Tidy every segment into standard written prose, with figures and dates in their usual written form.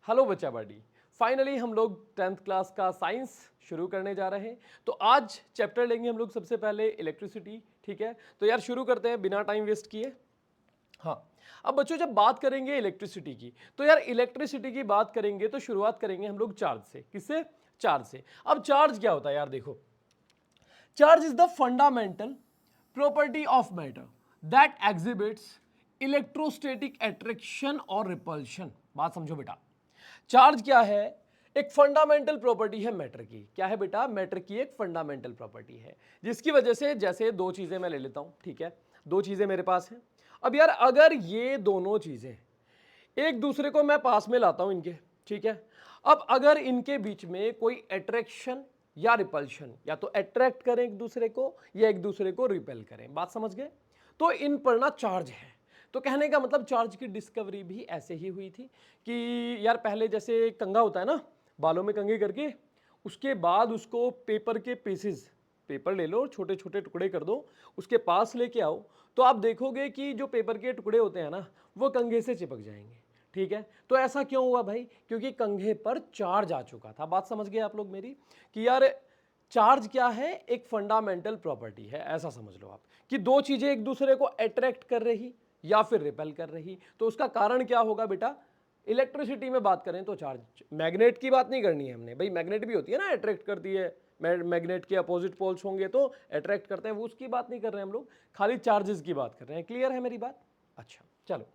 Hello बच्चा बड़ी, finally हम लोग 10th क्लास का साइंस शुरू करने जा रहे हैं। तो आज चैप्टर लेंगे हम लोग सबसे पहले इलेक्ट्रिसिटी। ठीक है, तो यार शुरू करते हैं बिना टाइम वेस्ट किए। हाँ, अब बच्चों जब बात करेंगे इलेक्ट्रिसिटी की, तो यार इलेक्ट्रिसिटी की बात करेंगे तो शुरुआत करेंगे हम लोग चार्ज से। किससे? चार्ज से। अब चार्ज क्या होता है यार, देखो, charge is the fundamental property of matter that exhibits electrostatic attraction और रिपल्शन। बात समझो बेटा, चार्ज क्या है? एक फंडामेंटल प्रॉपर्टी है मैटर की। क्या है बेटा? मैटर की एक फंडामेंटल प्रॉपर्टी है, जिसकी वजह से जैसे दो चीजें मैं ले लेता हूं। ठीक है, दो चीजें मेरे पास हैं। अब यार अगर ये दोनों चीजें एक दूसरे को मैं पास में लाता हूं इनके, ठीक है, अब अगर इनके बीच में कोई अट्रैक्शन या रिपल्शन, या तो अट्रैक्ट करें एक दूसरे को या एक दूसरे को रिपेल करें, बात समझ गए, तो इन पर ना चार्ज है। तो कहने का मतलब चार्ज की डिस्कवरी भी ऐसे ही हुई थी कि यार पहले जैसे कंघा होता है ना, बालों में कंघी करके उसके बाद उसको पेपर के पीसेस, पेपर ले लो, छोटे छोटे टुकड़े कर दो, उसके पास लेके आओ, तो आप देखोगे कि जो पेपर के टुकड़े होते हैं ना, वो कंघे से चिपक जाएंगे। ठीक है, तो ऐसा क्यों हुआ भाई? क्योंकि कंघे पर चार्ज आ चुका था। बात समझ गए आप लोग मेरी कि यार चार्ज क्या है? एक फंडामेंटल प्रॉपर्टी है, ऐसा समझ लो आप, कि दो चीजें एक दूसरे को अट्रैक्ट कर रही या फिर रिपेल कर रही। तो उसका कारण क्या होगा बेटा? इलेक्ट्रिसिटी में बात करें तो चार्ज। मैग्नेट की बात नहीं करनी है हमने भाई, मैग्नेट भी होती है ना, अट्रैक्ट करती है। मैग्नेट के अपोजिट पोल्स होंगे तो अट्रैक्ट करते हैं, वो उसकी बात नहीं कर रहे हैं हम लोग, खाली चार्जेस की बात कर रहे हैं। क्लियर है मेरी बात? अच्छा चलो,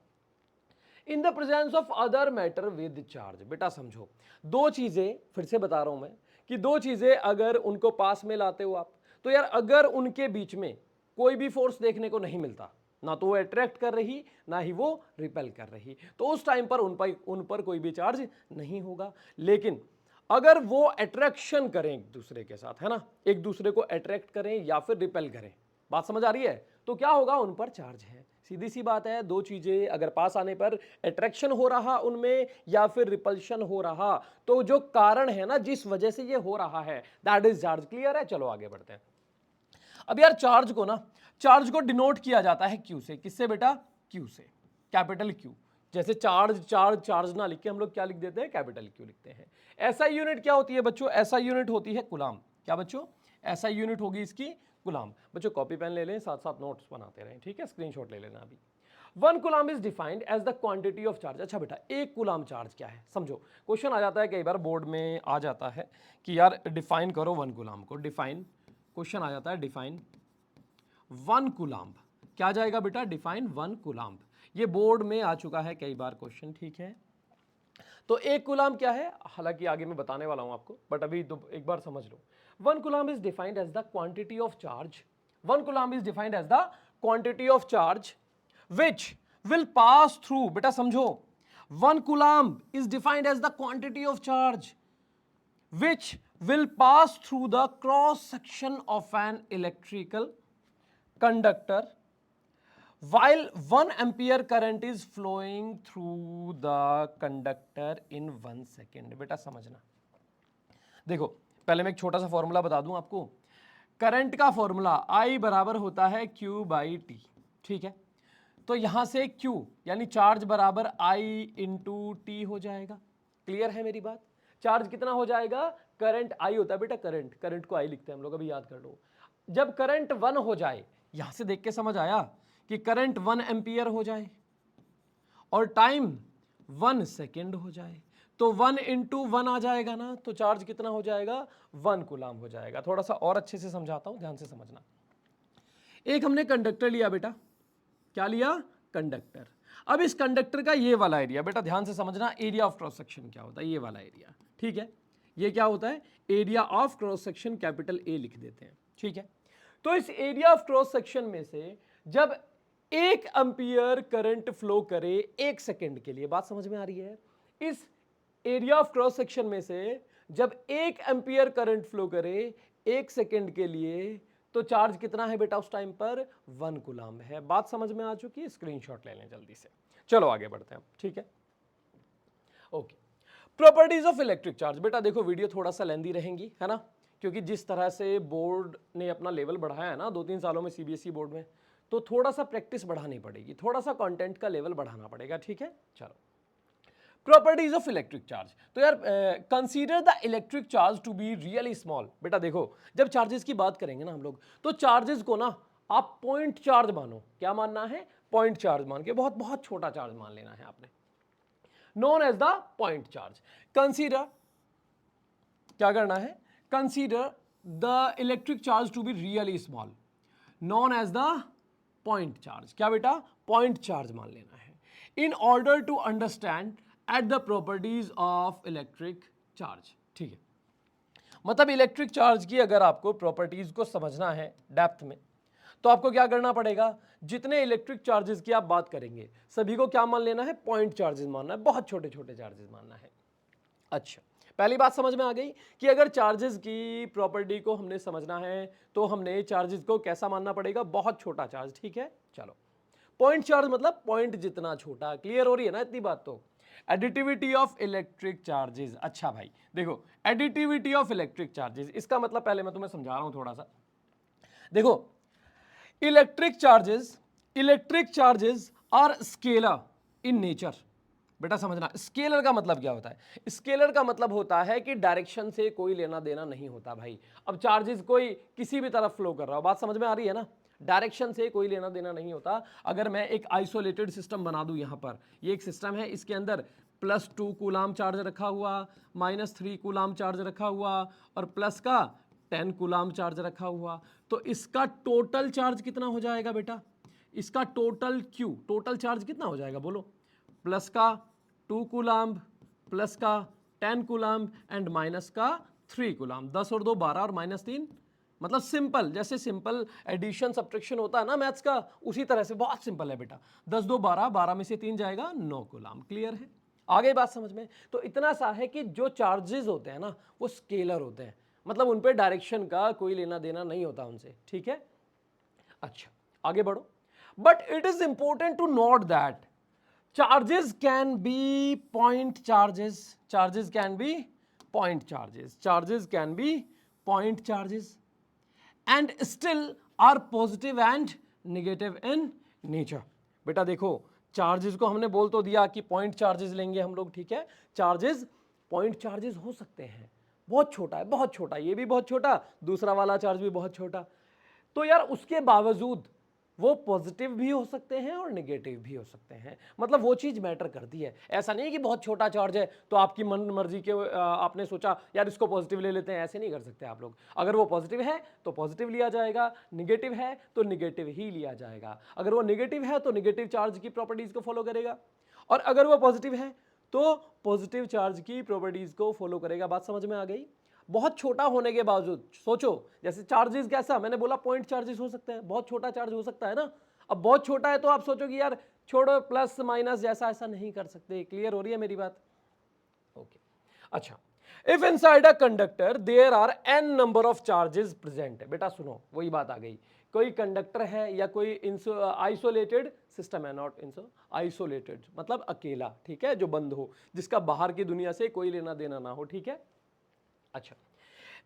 in the presence of other matter with charge. बेटा समझो, दो चीजें फिर से बता रहा हूं मैं, कि दो चीजें अगर उनको पास में लाते हो आप, तो यार अगर उनके बीच में कोई भी फोर्स देखने को नहीं मिलता, ना तो वो अट्रैक्ट कर रही ना ही वो रिपेल कर रही, तो उस टाइम पर उन पर कोई भी चार्ज नहीं होगा। लेकिन अगर वो अट्रैक्शन करें एक दूसरे के साथ, है ना, एक दूसरे को अट्रैक्ट करें या फिर रिपेल करें, बात समझ आ रही है, तो क्या होगा? उन पर चार्ज है। सीधी सी बात है, दो चीजें अगर पास आने पर अट्रैक्शन हो रहा उनमें या फिर रिपल्शन हो रहा, तो जो कारण है ना, जिस वजह से ये हो रहा है, दैट इज चार्ज। क्लियर है? चलो आगे बढ़ते हैं। अब यार चार्ज को ना, चार्ज को डिनोट किया जाता है क्यू से। किससे बेटा? क्यू से, कैपिटल क्यू। जैसे चार्ज चार्ज चार्ज ना लिख के हम लोग क्या लिख देते हैं? कैपिटल क्यू लिखते हैं। ऐसा यूनिट क्या होती है बच्चों? ऐसा यूनिट होती है कूलाम। क्या बच्चों? ऐसा यूनिट होगी इसकी कूलाम। बच्चों कॉपी पेन ले लें, साथ साथ नोट्स बनाते रहें, ठीक है, स्क्रीनशॉट ले लेना अभी। One coulomb is defined as the quantity of charge. अच्छा बेटा, एक कूलाम चार्ज क्या है समझो। क्वेश्चन आ जाता है कई बार, बोर्ड में आ जाता है कि यार डिफाइन करो वन कूलाम को। डिफाइन, क्वेश्चन आ जाता है डिफाइन वन कूलाम्ब। क्या जाएगा बेटा? Define one coulomb. ये बोर्ड में आ चुका है कई बार क्वेश्चन, ठीक है। तो एक कूलाम्ब क्या है, हालांकि आगे मैं बताने वाला हूं आपको, बट अभी तो एक बार समझ लो। One coulomb is defined as the quantity of charge. One coulomb is defined as the quantity of charge which will pass through. बेटा समझो, one coulomb is defined as the quantity of charge which will pass through the cross section of an electrical conductor while 1 ampere current is flowing through the conductor in 1 second। बेटा समझना, देखो पहले मैं एक छोटा सा फॉर्मूला बता दूं आपको। करंट का फॉर्मूला I बराबर होता है Q बाई टी, ठीक है। तो यहां से Q यानी चार्ज बराबर I इंटू टी हो जाएगा। क्लियर है मेरी बात? चार्ज कितना हो जाएगा? करंट I होता है बेटा, करंट, करंट को I लिखते हैं हम लोग, अभी याद कर लो। जब करंट 1 हो जाए, यहां से देख के समझ आया कि करंट 1 एम्पियर हो जाए और टाइम 1 सेकेंड हो जाए, तो 1 इंटू 1 आ जाएगा ना, तो चार्ज कितना हो जाएगा? 1 कूलाम हो जाएगा। थोड़ा सा और अच्छे से समझाता हूं, ध्यान से समझना। एक हमने कंडक्टर लिया बेटा, क्या लिया? कंडक्टर। अब इस कंडक्टर का ये वाला एरिया, बेटा ध्यान से समझना, एरिया ऑफ क्रॉस सेक्शन क्या होता है? ये वाला एरिया, ठीक है। ये क्या होता है? Area of cross section, capital A लिख देते हैं, ठीक है। तो इस एरिया ऑफ क्रॉस सेक्शन में से जब 1 एम्पियर करंट फ्लो करे 1 सेकेंड के लिए, बात समझ में आ रही है? इस एरिया ऑफ क्रॉस सेक्शन में से जब 1 एम्पियर करंट फ्लो करे 1 सेकेंड के लिए, तो चार्ज कितना है बेटा उस टाइम पर? 1 कूलाम्ब है। बात समझ में आ चुकी है? स्क्रीनशॉट ले लें जल्दी से। चलो आगे बढ़ते हैं, ठीक है, okay. Properties of electric charge. बेटा देखो वीडियो थोड़ा सा लेंदी रहेंगी, है ना, क्योंकि जिस तरह से बोर्ड ने अपना लेवल बढ़ाया है ना 2-3 सालों में सीबीएसई बोर्ड में, तो थोड़ा सा प्रैक्टिस बढ़ानी पड़ेगी, थोड़ा सा कंटेंट का लेवल बढ़ाना पड़ेगा, ठीक है। चलो, प्रॉपर्टीज ऑफ इलेक्ट्रिक चार्ज। तो यार consider the electric charge to be really small. बेटा देखो, जब चार्जेस की बात करेंगे ना हम लोग, तो चार्जेस को ना आप पॉइंट चार्ज मानो। क्या मानना है? पॉइंट चार्ज मान के बहुत बहुत छोटा चार्ज मान लेना है आपने, known as the point charge. Consider, क्या करना है? Consider the electric charge to be really small, known as the point charge. क्या बेटा? पॉइंट चार्ज मान लेना है। In order to understand at the properties of electric charge. ठीक है, मतलब इलेक्ट्रिक चार्ज की अगर आपको प्रॉपर्टीज को समझना है डेप्थ में, तो आपको क्या करना पड़ेगा? जितने इलेक्ट्रिक चार्जेस की आप बात करेंगे सभी को क्या मान लेना है? पॉइंट चार्जेस मानना है, बहुत छोटे छोटे चार्जेस मानना है। अच्छा, पहली बात समझ में आ गई कि अगर चार्जेस की प्रॉपर्टी को हमने समझना है तो हमने चार्जेस को कैसा मानना पड़ेगा? बहुत छोटा चार्ज। ठीक है, चलो, पॉइंट चार्ज मतलब पॉइंट जितना छोटा। क्लियर हो रही है ना इतनी बात? तो एडिटिविटी ऑफ इलेक्ट्रिक चार्जेस। अच्छा भाई देखो, एडिटिविटी ऑफ इलेक्ट्रिक चार्जेस, इसका मतलब पहले मैं तुम्हें समझा रहा हूं थोड़ा सा। देखो, electric charges are scalar in nature. बेटा समझना, स्केलर का मतलब क्या होता है? स्केलर का मतलब होता है कि डायरेक्शन से कोई लेना देना नहीं होता भाई। अब चार्जेस कोई किसी भी तरफ फ्लो कर रहा हो, बात समझ में आ रही है ना? डायरेक्शन से कोई लेना देना नहीं होता। अगर मैं एक आइसोलेटेड सिस्टम बना दूं, यहां पर ये एक सिस्टम है, इसके अंदर +2 कूलाम चार्ज रखा हुआ, -3 कूलाम चार्ज रखा हुआ और प्लस का 10 कूलाम चार्ज रखा हुआ, तो इसका टोटल चार्ज कितना हो जाएगा बेटा? इसका टोटल टोटल चार्ज कितना हो जाएगा बोलो? प्लस का 2 कूलाम, प्लस का 10 कूलाम एंड माइनस का 3 कूलाम। 10 और 2 12 और -3, मतलब सिंपल, जैसे सिंपल एडिशन सब्ट्रैक्शन होता है ना मैथ्स का, उसी तरह से बहुत सिंपल है बेटा। 10 2 12, 12 में से 3 जाएगा 9 कूलाम। क्लियर है? आ गई बात समझ में? तो इतना सा है कि जो चार्जेस होते हैं ना वो स्केलर होते हैं, मतलब उन पे डायरेक्शन का कोई लेना देना नहीं होता उनसे। ठीक है, अच्छा आगे बढ़ो। But it is important to note that charges can be point charges, charges can be point charges, charges can be point charges and still are positive and negative in nature। बेटा देखो, चार्जेस को हमने बोल तो दिया कि point charges लेंगे हम लोग। ठीक है, चार्जेस पॉइंट चार्जेस हो सकते हैं, बहुत छोटा है, बहुत छोटा, ये भी बहुत छोटा, दूसरा वाला चार्ज भी बहुत छोटा। तो यार उसके बावजूद वो पॉजिटिव भी हो सकते हैं और नेगेटिव भी हो सकते हैं, मतलब वो चीज मैटर करती है। ऐसा नहीं है कि बहुत छोटा चार्ज है तो आपकी मन मर्जी के आपने सोचा यार इसको पॉजिटिव ले लेते हैं, ऐसे नहीं कर सकते आप लोग। अगर वो पॉजिटिव है तो पॉजिटिव लिया जाएगा, नेगेटिव है तो नेगेटिव ही लिया जाएगा। अगर वो नेगेटिव है तो नेगेटिव चार्ज की प्रॉपर्टीज को फॉलो करेगा, और अगर वो पॉजिटिव है तो पॉजिटिव चार्ज की प्रॉपर्टीज को फॉलो करेगा। बात समझ में आ गई? बहुत छोटा होने के बावजूद सोचो, जैसे चार्जेस कैसा, मैंने बोला पॉइंट चार्जेस हो सकते हैं, बहुत छोटा चार्ज हो सकता है ना। अब बहुत छोटा है तो आप सोचोगे यार छोड़ो, प्लस माइनस जैसा ऐसा नहीं कर सकते। क्लियर हो रही है मेरी बात? ओके, अच्छा, if inside a conductor there are n number of charges present. बेटा सुनो, वही बात आ गई, कोई कंडक्टर है या कोई आइसोलेटेड सिस्टम है, नॉट आइसोलेटेड मतलब अकेला, ठीक है, जो बंद हो, जिसका बाहर की दुनिया से कोई लेना देना ना हो। ठीक है, अच्छा,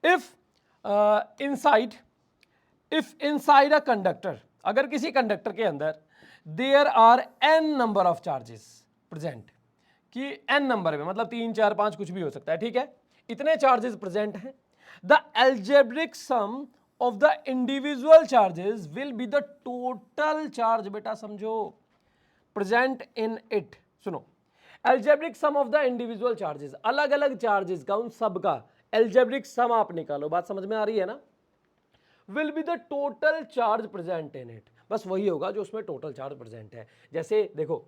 इफ इनसाइड अ कंडक्टर, अगर किसी कंडक्टर के अंदर there are n number of charges present, कि n नंबर में मतलब 3 4 5 कुछ भी हो सकता है। ठीक है, इतने चार्जेस प्रेजेंट हैं, the algebraic sum of the individual charges will be the total charge. बेटा समझो, प्रेजेंट इन इट, सुनो, algebraic sum of the individual charges, अलग अलग चार्जेस का, उन सब का एल्जेब्रिक सम आप निकालो। बात समझ में आ रही है ना? Will be the total charge present in it, बस वही होगा जो उसमें टोटल चार्ज प्रेजेंट है। जैसे देखो,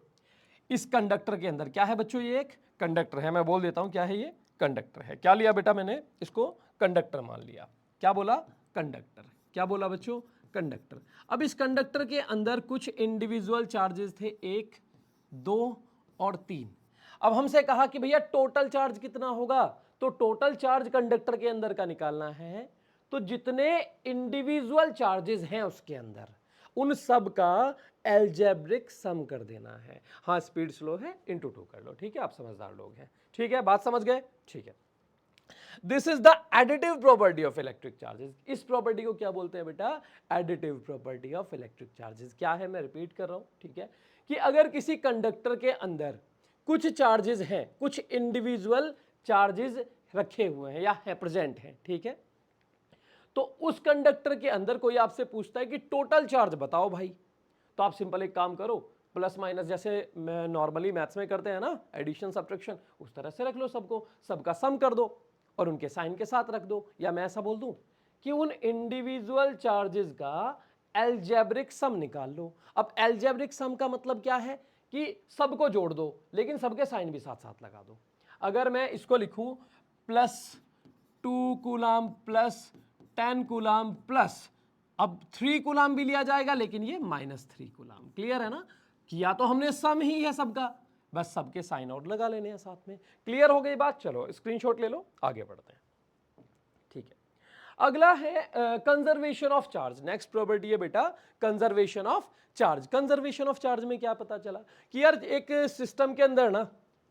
इस कंडक्टर के अंदर क्या है बच्चों? ये एक कंडक्टर है, मैं बोल देता हूं क्या है ये, कंडक्टर है। क्या लिया बेटा मैंने? इसको कंडक्टर मान लिया। क्या बोला? कंडक्टर। क्या बोला बच्चों? कंडक्टर। अब इस कंडक्टर के अंदर कुछ इंडिविजुअल चार्जेस थे, 1 2 और 3। अब हमसे कहा कि भैया टोटल चार्ज कितना होगा, तो टोटल चार्ज कंडक्टर के अंदर का निकालना है, तो जितने इंडिविजुअल चार्जेस हैं उसके अंदर उन सब का एल्जेब्रिक सम कर देना है। हाँ स्पीड स्लो है, इनटू 2 कर लो। ठीक है, आप समझदार लोग हैं। ठीक है, बात समझ गए? ठीक है, this is the additive property of electric charges. इस प्रॉपर्टी को क्या बोलते हैं बेटा? Additive property of electric charges. क्या है, मैं रिपीट कर रहा हूं, ठीक है, कि अगर किसी कंडक्टर के अंदर कुछ चार्जेस हैं, कुछ इंडिविजुअल चार्जेस रखे हुए हैं या है प्रेजेंट हैं, ठीक है। तो उस कंडक्टर के अंदर कोई आपसे पूछता है कि टोटल चार्ज बताओ भाई, तो आप सिंपल एक काम करो, प्लस माइनस जैसे नॉर्मली मैथ्स में करते हैं ना, एडिशन सब्ट्रैक्शन, उस तरह से रख लो सबको, सबका सम कर दो और उनके साइन के साथ रख दो। या मैं ऐसा बोल दूं कि उन इंडिविजुअल चार्जेस का एल्जेब्रिक सम निकाल लो। अब एल्जेब्रिक सम का मतलब क्या है कि सबको जोड़ दो लेकिन सबके साइन भी साथ साथ लगा दो। अगर मैं इसको लिखूं +2 कूलाम प्लस 10 कूलाम प्लस, अब 3 कूलाम भी लिया जाएगा लेकिन ये -3 कूलाम, क्लियर है ना। किया तो हमने सम ही है सबका, बस सबके साइन और लगा लेने हैं साथ में। क्लियर हो गई बात, चलो स्क्रीनशॉट ले लो, आगे बढ़ते हैं, ठीक है। अगला है conservation of charge. Next property है बेटा conservation of charge. Conservation of charge में क्या पता चला कि यार एक सिस्टम के अंदर ना,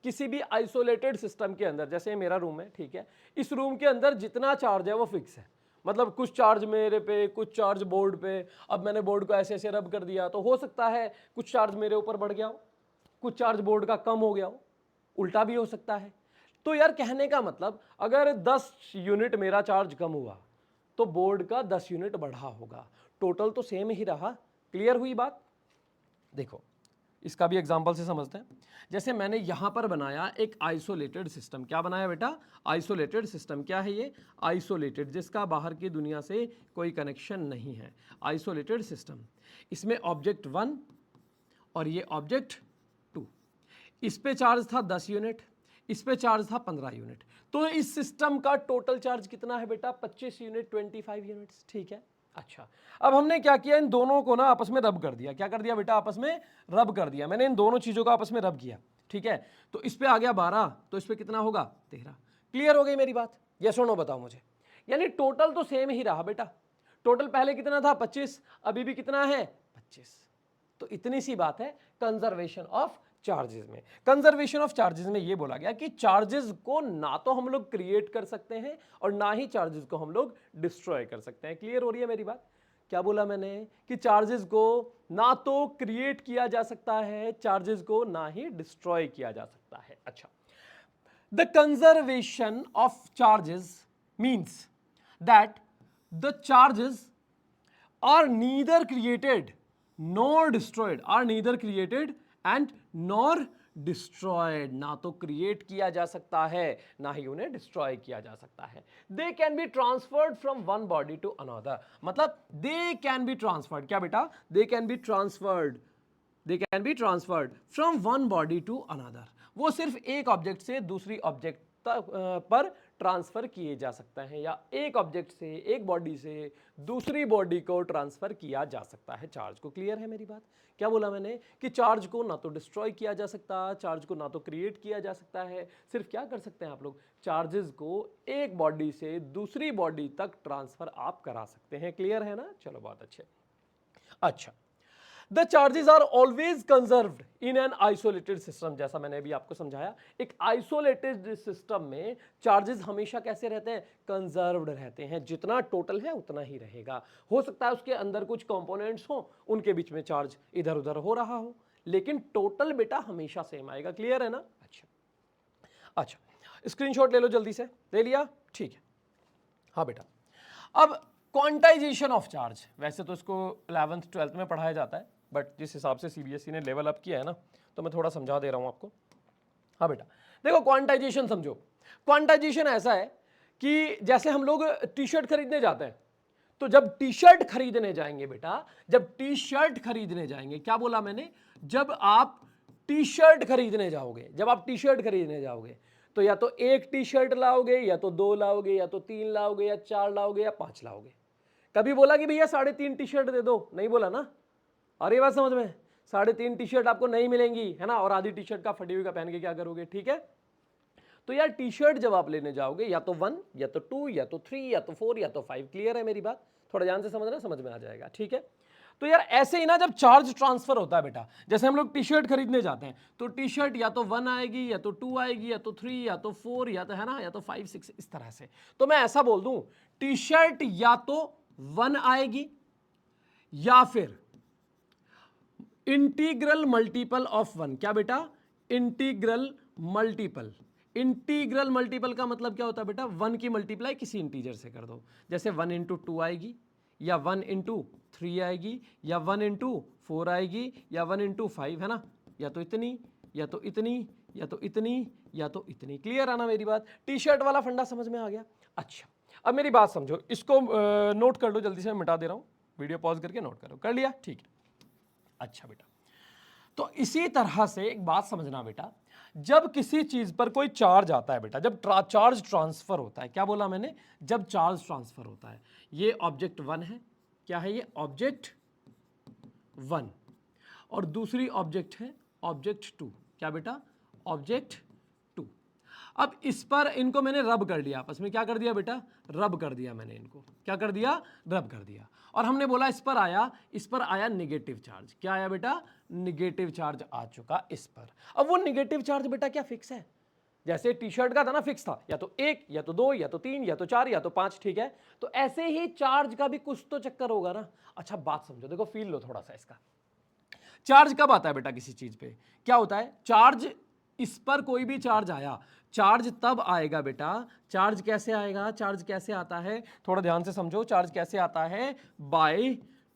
किसी भी आइसोलेटेड सिस्टम के अंदर, जैसे मेरा रूम है, ठीक है, इस रूम के अंदर जितना चार्ज है वो फिक्स है। मतलब कुछ चार्ज मेरे पे, कुछ चार्ज बोर्ड पे। अब मैंने बोर्ड को ऐसे ऐसे रब कर दिया तो हो सकता है कुछ चार्ज मेरे ऊपर बढ़ गया हो, कुछ चार्ज बोर्ड का कम हो गया हो, उल्टा भी हो सकता है। तो यार कहने का मतलब अगर 10 यूनिट मेरा चार्ज कम हुआ तो बोर्ड का 10 यूनिट बढ़ा होगा, टोटल तो सेम ही रहा। क्लियर हुई बात। देखो इसका भी एग्जांपल से समझते हैं। जैसे मैंने यहां पर बनाया एक आइसोलेटेड सिस्टम। क्या बनाया बेटा? Isolated system. क्या है ये? आइसोलेटेड, जिसका बाहर की दुनिया से कोई कनेक्शन नहीं है, आइसोलेटेड सिस्टम। इसमें ऑब्जेक्ट 1 और ये ऑब्जेक्ट 2। इस पे चार्ज था 10 यूनिट, इस पे चार्ज था 15 यूनिट। तो इस सिस्टम का टोटल चार्ज कितना है बेटा? 25 यूनिट, 25 यूनिट्स, ठीक है। अच्छा, अब हमने क्या किया, इन दोनों को ना आपस में रब कर दिया। क्या कर दिया बेटा? आपस में रब कर दिया। मैंने इन दोनों चीजों को आपस में रब किया, ठीक है। तो इस पे आ गया 12, तो इस पे कितना होगा? 13। क्लियर हो गई मेरी बात? यस और नो बताओ मुझे। यानी टोटल तो सेम ही रहा बेटा। टोटल पहले कितना था? 25, अभी भी कितना है? 25। तो इतनी सी बात है कंजर्वेशन ऑफ चार्जेस में। कंजर्वेशन ऑफ चार्जेस में ये बोला गया कि चार्जेस को ना तो हम लोग क्रिएट कर सकते हैं और ना ही चार्जेस को हम लोग डिस्ट्रॉय कर सकते हैं। क्लियर हो रही है मेरी बात? क्या बोला मैंने? कि चार्जेस को ना तो क्रिएट किया जा सकता है, चार्जेस को ना ही डिस्ट्रॉय किया जा सकता है। अच्छा, the conservation of charges means that the charges are neither created nor destroyed, are neither created and nor destroyed। ना तो क्रिएट किया जा सकता है ना ही उन्हें डिस्ट्रॉय किया जा सकता है। They can be transferred from one body to another. मतलब दे कैन बी ट्रांसफर्ड, क्या बेटा? They can be transferred, they can be transferred from one body to another. वो सिर्फ एक ऑब्जेक्ट से दूसरी ऑब्जेक्ट पर ट्रांसफर किए जा सकते हैं, या एक ऑब्जेक्ट से, एक बॉडी से दूसरी बॉडी को ट्रांसफर किया जा सकता है चार्ज को। क्लियर है मेरी बात? क्या बोला मैंने? कि चार्ज को ना तो डिस्ट्रॉय किया जा सकता, चार्ज को ना तो क्रिएट किया जा सकता है, सिर्फ क्या कर सकते हैं आप लोग? चार्जेस को एक बॉडी से दूसरी बॉडी तक ट्रांसफर आप करा सकते हैं। क्लियर है ना? चलो बहुत अच्छे। अच्छा, the charges are always conserved in an isolated system. जैसा मैंने अभी आपको समझाया, एक आइसोलेटेड सिस्टम में चार्जेस हमेशा कैसे रहते हैं? कंजर्व्ड रहते हैं। जितना टोटल है उतना ही रहेगा। हो सकता है उसके अंदर कुछ कंपोनेंट्स हो, उनके बीच में चार्ज इधर उधर हो रहा हो, लेकिन टोटल बेटा हमेशा सेम आएगा। क्लियर है ना? अच्छा अच्छा, स्क्रीनशॉट ले लो जल्दी से। ले लिया? ठीक है। हाँ बेटा, अब क्वांटाइजेशन ऑफ चार्ज, वैसे तो इसको 11th 12th में पढ़ाया जाता है, बट जिस हिसाब से सीबीएसई ने लेवल अप किया है ना, तो मैं थोड़ा समझा दे रहा हूं आपको। हाँ बेटा, देखो क्वांटाइजेशन समझो। क्वांटाइजेशन ऐसा है कि जैसे हम लोग टी शर्ट खरीदने जाते हैं, तो जब टी शर्ट खरीदने जाएंगे बेटा, जब टी शर्ट खरीदने जाएंगे, क्या बोला मैंने? जब आप टी शर्ट खरीदने जाओगे, जब आप टी शर्ट खरीदने जाओगे, तो या तो एक टी शर्ट लाओगे, या तो 2 लाओगे, या तो 3 लाओगे, या 4 लाओगे, या 5 लाओगे। कभी बोला कि भैया 3.5 टी शर्ट दे दो? नहीं बोला ना। और ये बात समझ में, 3.5 टी शर्ट आपको नहीं मिलेंगी, है ना। और आधी टी शर्ट का फटी हुई का पहन के क्या करोगे? ठीक है। तो यार टी शर्ट जब आप लेने जाओगे, या तो 1, या तो 2, या तो 3, या तो 4, या तो 5। क्लियर है मेरी बात? थोड़ा ध्यान से समझना, समझ में आ जाएगा। ठीक है। तो यार ऐसे ही ना, जब चार्ज ट्रांसफर होता है बेटा, जैसे हम लोग टी शर्ट खरीदने जाते हैं, तो टी शर्ट या तो 1 आएगी, या तो 2 आएगी, या तो 3, या तो 4, या तो, है ना, या तो 5, 6, इस तरह से। तो मैं ऐसा बोल दूं, टी शर्ट या तो 1 आएगी, या फिर इंटीग्रल मल्टीपल ऑफ 1। क्या बेटा? Integral multiple. इंटीग्रल मल्टीपल का मतलब क्या होता है बेटा, 1 की मल्टीप्लाई किसी इंटीजर से कर दो, जैसे 1 इंटू 2 आएगी, या 1 इंटू 3 आएगी, या 1 इंटू 4 आएगी, या 1 इंटू 5, है ना, या तो इतनी, या तो इतनी, या तो इतनी, या तो इतनी। क्लियर है ना मेरी बात? टी शर्ट वाला फंडा समझ में आ गया? अच्छा, अब मेरी बात समझो, इसको नोट कर लो जल्दी से, मैं मिटा दे रहा हूँ, वीडियो पॉज करके नोट करो। कर लिया? ठीक है। अच्छा बेटा, तो इसी तरह से एक बात समझना बेटा, जब किसी चीज पर कोई चार्ज आता है बेटा, जब चार्ज ट्रांसफर होता है, क्या बोला मैंने, जब चार्ज ट्रांसफर होता है, ये ऑब्जेक्ट 1 है, क्या है ये, ऑब्जेक्ट 1, और दूसरी ऑब्जेक्ट है ऑब्जेक्ट 2, क्या बेटा, ऑब्जेक्ट 2। अब इस पर इनको मैंने रब कर दिया, आपस में क्या कर दिया बेटा, रब कर दिया मैंने इनको, क्या कर दिया, रब कर दिया, और हमने बोला इस पर आया निगेटिव चार्ज। क्या आया बेटा, निगेटिव चार्ज आ चुका इस पर। अब वो निगेटिव चार्ज बेटा क्या फिक्स है, जैसे टी शर्ट का था ना, फिक्स था, या तो 1, या तो 2, या तो 3, या तो 4, या तो 5, ठीक है। तो ऐसे ही चार्ज का भी कुछ तो चक्कर होगा ना। अच्छा बात समझो, देखो फील लो थोड़ा सा इसका। चार्ज कब आता है बेटा किसी चीज पे, क्या होता है, चार्ज, इस पर कोई भी चार्ज आया, चार्ज तब आएगा बेटा, चार्ज कैसे आएगा, चार्ज कैसे आता है, थोड़ा ध्यान से समझो, चार्ज कैसे आता है, बाय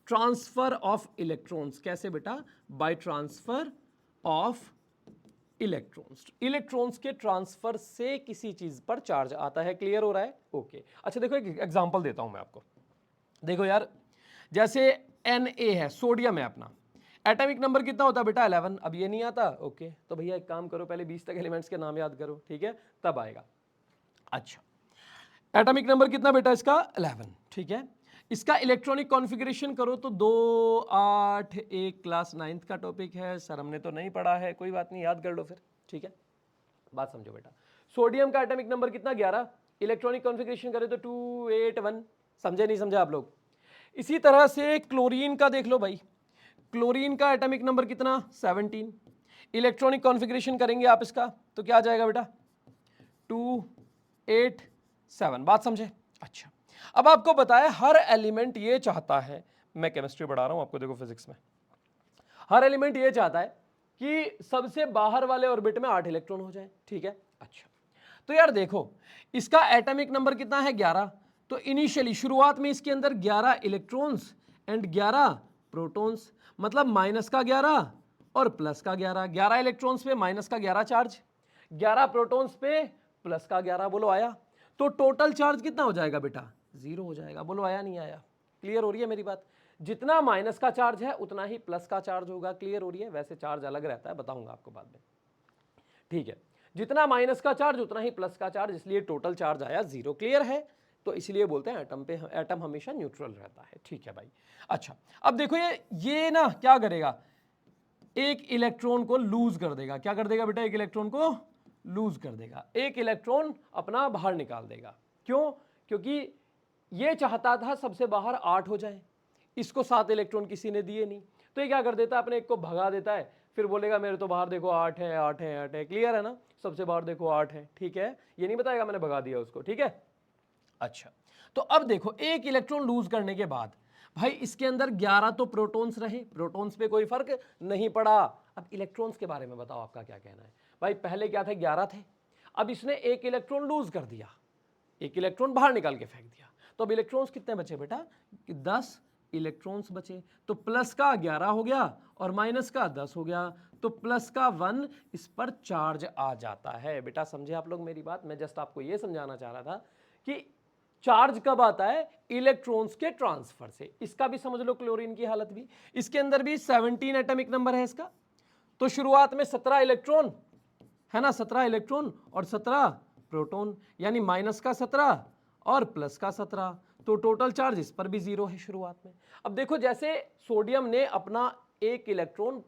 ट्रांसफर ऑफ इलेक्ट्रॉन्स। कैसे बेटा, by transfer of electrons, electrons के ट्रांसफर से किसी चीज पर चार्ज आता है। क्लियर हो रहा है? ओके। अच्छा देखो एक एग्जांपल देता हूं मैं आपको, देखो यार, जैसे Na है, सोडियम है अपना, एटॉमिक नंबर कितना होता है बेटा, 11। अब ये नहीं आता, ओके, तो भैया एक काम करो, पहले 20 तक एलिमेंट्स के नाम याद करो, ठीक है, तब आएगा। अच्छा, एटॉमिक नंबर कितना बेटा इसका, 11, ठीक है। इसका इलेक्ट्रॉनिक कॉन्फ़िगरेशन करो तो 2, 8, एक क्लास 9th का टॉपिक है सर, हमने तो नहीं पढ़ा है, कोई बात नहीं, याद कर लो फिर, ठीक है। बात समझो बेटा, सोडियम का एटॉमिक नंबर कितना, 11, इलेक्ट्रॉनिक कॉन्फ़िगरेशन करें तो 2, 8, 1। समझे नहीं समझे आप लोग? इसी तरह से क्लोरीन का देख लो भाई, क्लोरीन का एटॉमिक नंबर कितना, 17, इलेक्ट्रॉनिक कॉन्फ़िगरेशन करेंगे आप इसका तो क्या आ जाएगा बेटा, 2, 8, 7। बात समझे? अच्छा, अब आपको बताया हर एलिमेंट ये चाहता है, मैं केमिस्ट्री पढ़ा रहा हूं आपको, देखो फिजिक्स में हर एलिमेंट ये चाहता है कि सबसे बाहर वाले ऑर्बिट में 8 इलेक्ट्रॉन हो जाए, ठीक है। अच्छा, तो यार देखो, इसका एटॉमिक नंबर कितना है, 11, तो इनिशियली शुरुआत में इसके अंदर 11 इलेक्ट्रॉन्स एंड 11 प्रोटॉन्स, मतलब माइनस का 11 और प्लस का 11, 11 इलेक्ट्रॉन्स पे माइनस का 11 चार्ज, 11 प्रोटॉन्स पे प्लस का 11, बोलो आया, तो टोटल चार्ज कितना हो जाएगा बेटा, 0 हो जाएगा, बोलो आया नहीं आया? क्लियर हो रही है मेरी बात? जितना माइनस का चार्ज है उतना ही प्लस का चार्ज होगा। क्लियर हो रही है? वैसे चार्ज अलग रहता है, बताऊंगा आपको बाद में, ठीक है। जितना माइनस का चार्ज उतना ही प्लस का चार्ज, इसलिए टोटल चार्ज आया 0। क्लियर है? तो इसलिए बोलते हैं एटम हमेशा न्यूट्रल रहता है, ठीक है भाई। अच्छा, अब देखो ये ना क्या करेगा, एक इलेक्ट्रॉन को लूज कर देगा। क्या कर देगा बेटा, एक इलेक्ट्रॉन को लूज कर देगा, एक इलेक्ट्रॉन अपना बाहर निकाल देगा। क्यों? क्योंकि ये चाहता था सबसे बाहर 8 हो जाए, इसको 7 इलेक्ट्रॉन किसी ने दिए नहीं, तो ये क्या कर देता है, अपने एक को भगा देता है, फिर बोलेगा मेरे तो बाहर देखो 8 है, 8 है, 8 है। क्लियर है ना? सबसे बाहर देखो 8 है, ठीक है, ये नहीं बताएगा मैंने भगा दिया उसको, ठीक है। अच्छा, तो अब देखो एक इलेक्ट्रॉन लूज करने के बाद भाई इसके अंदर 11 तो प्रोटॉन्स रहे, प्रोटॉन्स पे कोई फर्क नहीं पड़ा। अब इलेक्ट्रॉन्स के बारे में बताओ, आपका क्या कहना है भाई? पहले क्या थे, 11 थे, अब इसने एक इलेक्ट्रॉन लूज कर दिया, एक इलेक्ट्रॉन बाहर निकाल के फेंक दिया, तो अब इलेक्ट्रॉन्स कितने बचे बेटा, 10 इलेक्ट्रॉन्स बचे, तो प्लस का 11 हो गया और माइनस का 10 हो गया, तो प्लस का 1 इस पर चार्ज आ जाता है। बेटा समझे आप लोग मेरी बात? मैं जस्ट आपको यह समझाना चाह रहा था कि चार्ज कब आता है, इलेक्ट्रॉन्स के ट्रांसफर से। इसका भी समझ लो, क्लोरीन की हालत भी, इसके अंदर भी 17 एटॉमिक नंबर है इसका, तो शुरुआत में 17 इलेक्ट्रॉन है ना, 17 इलेक्ट्रॉन और 17 प्रोटॉन, यानी माइनस का 17 और प्लस का 17, तो टोटल चार्ज इस पर भी 0 है शुरुआत में। अब देखो जैसे सोडियम ने अपना एक इलेक्ट्रॉन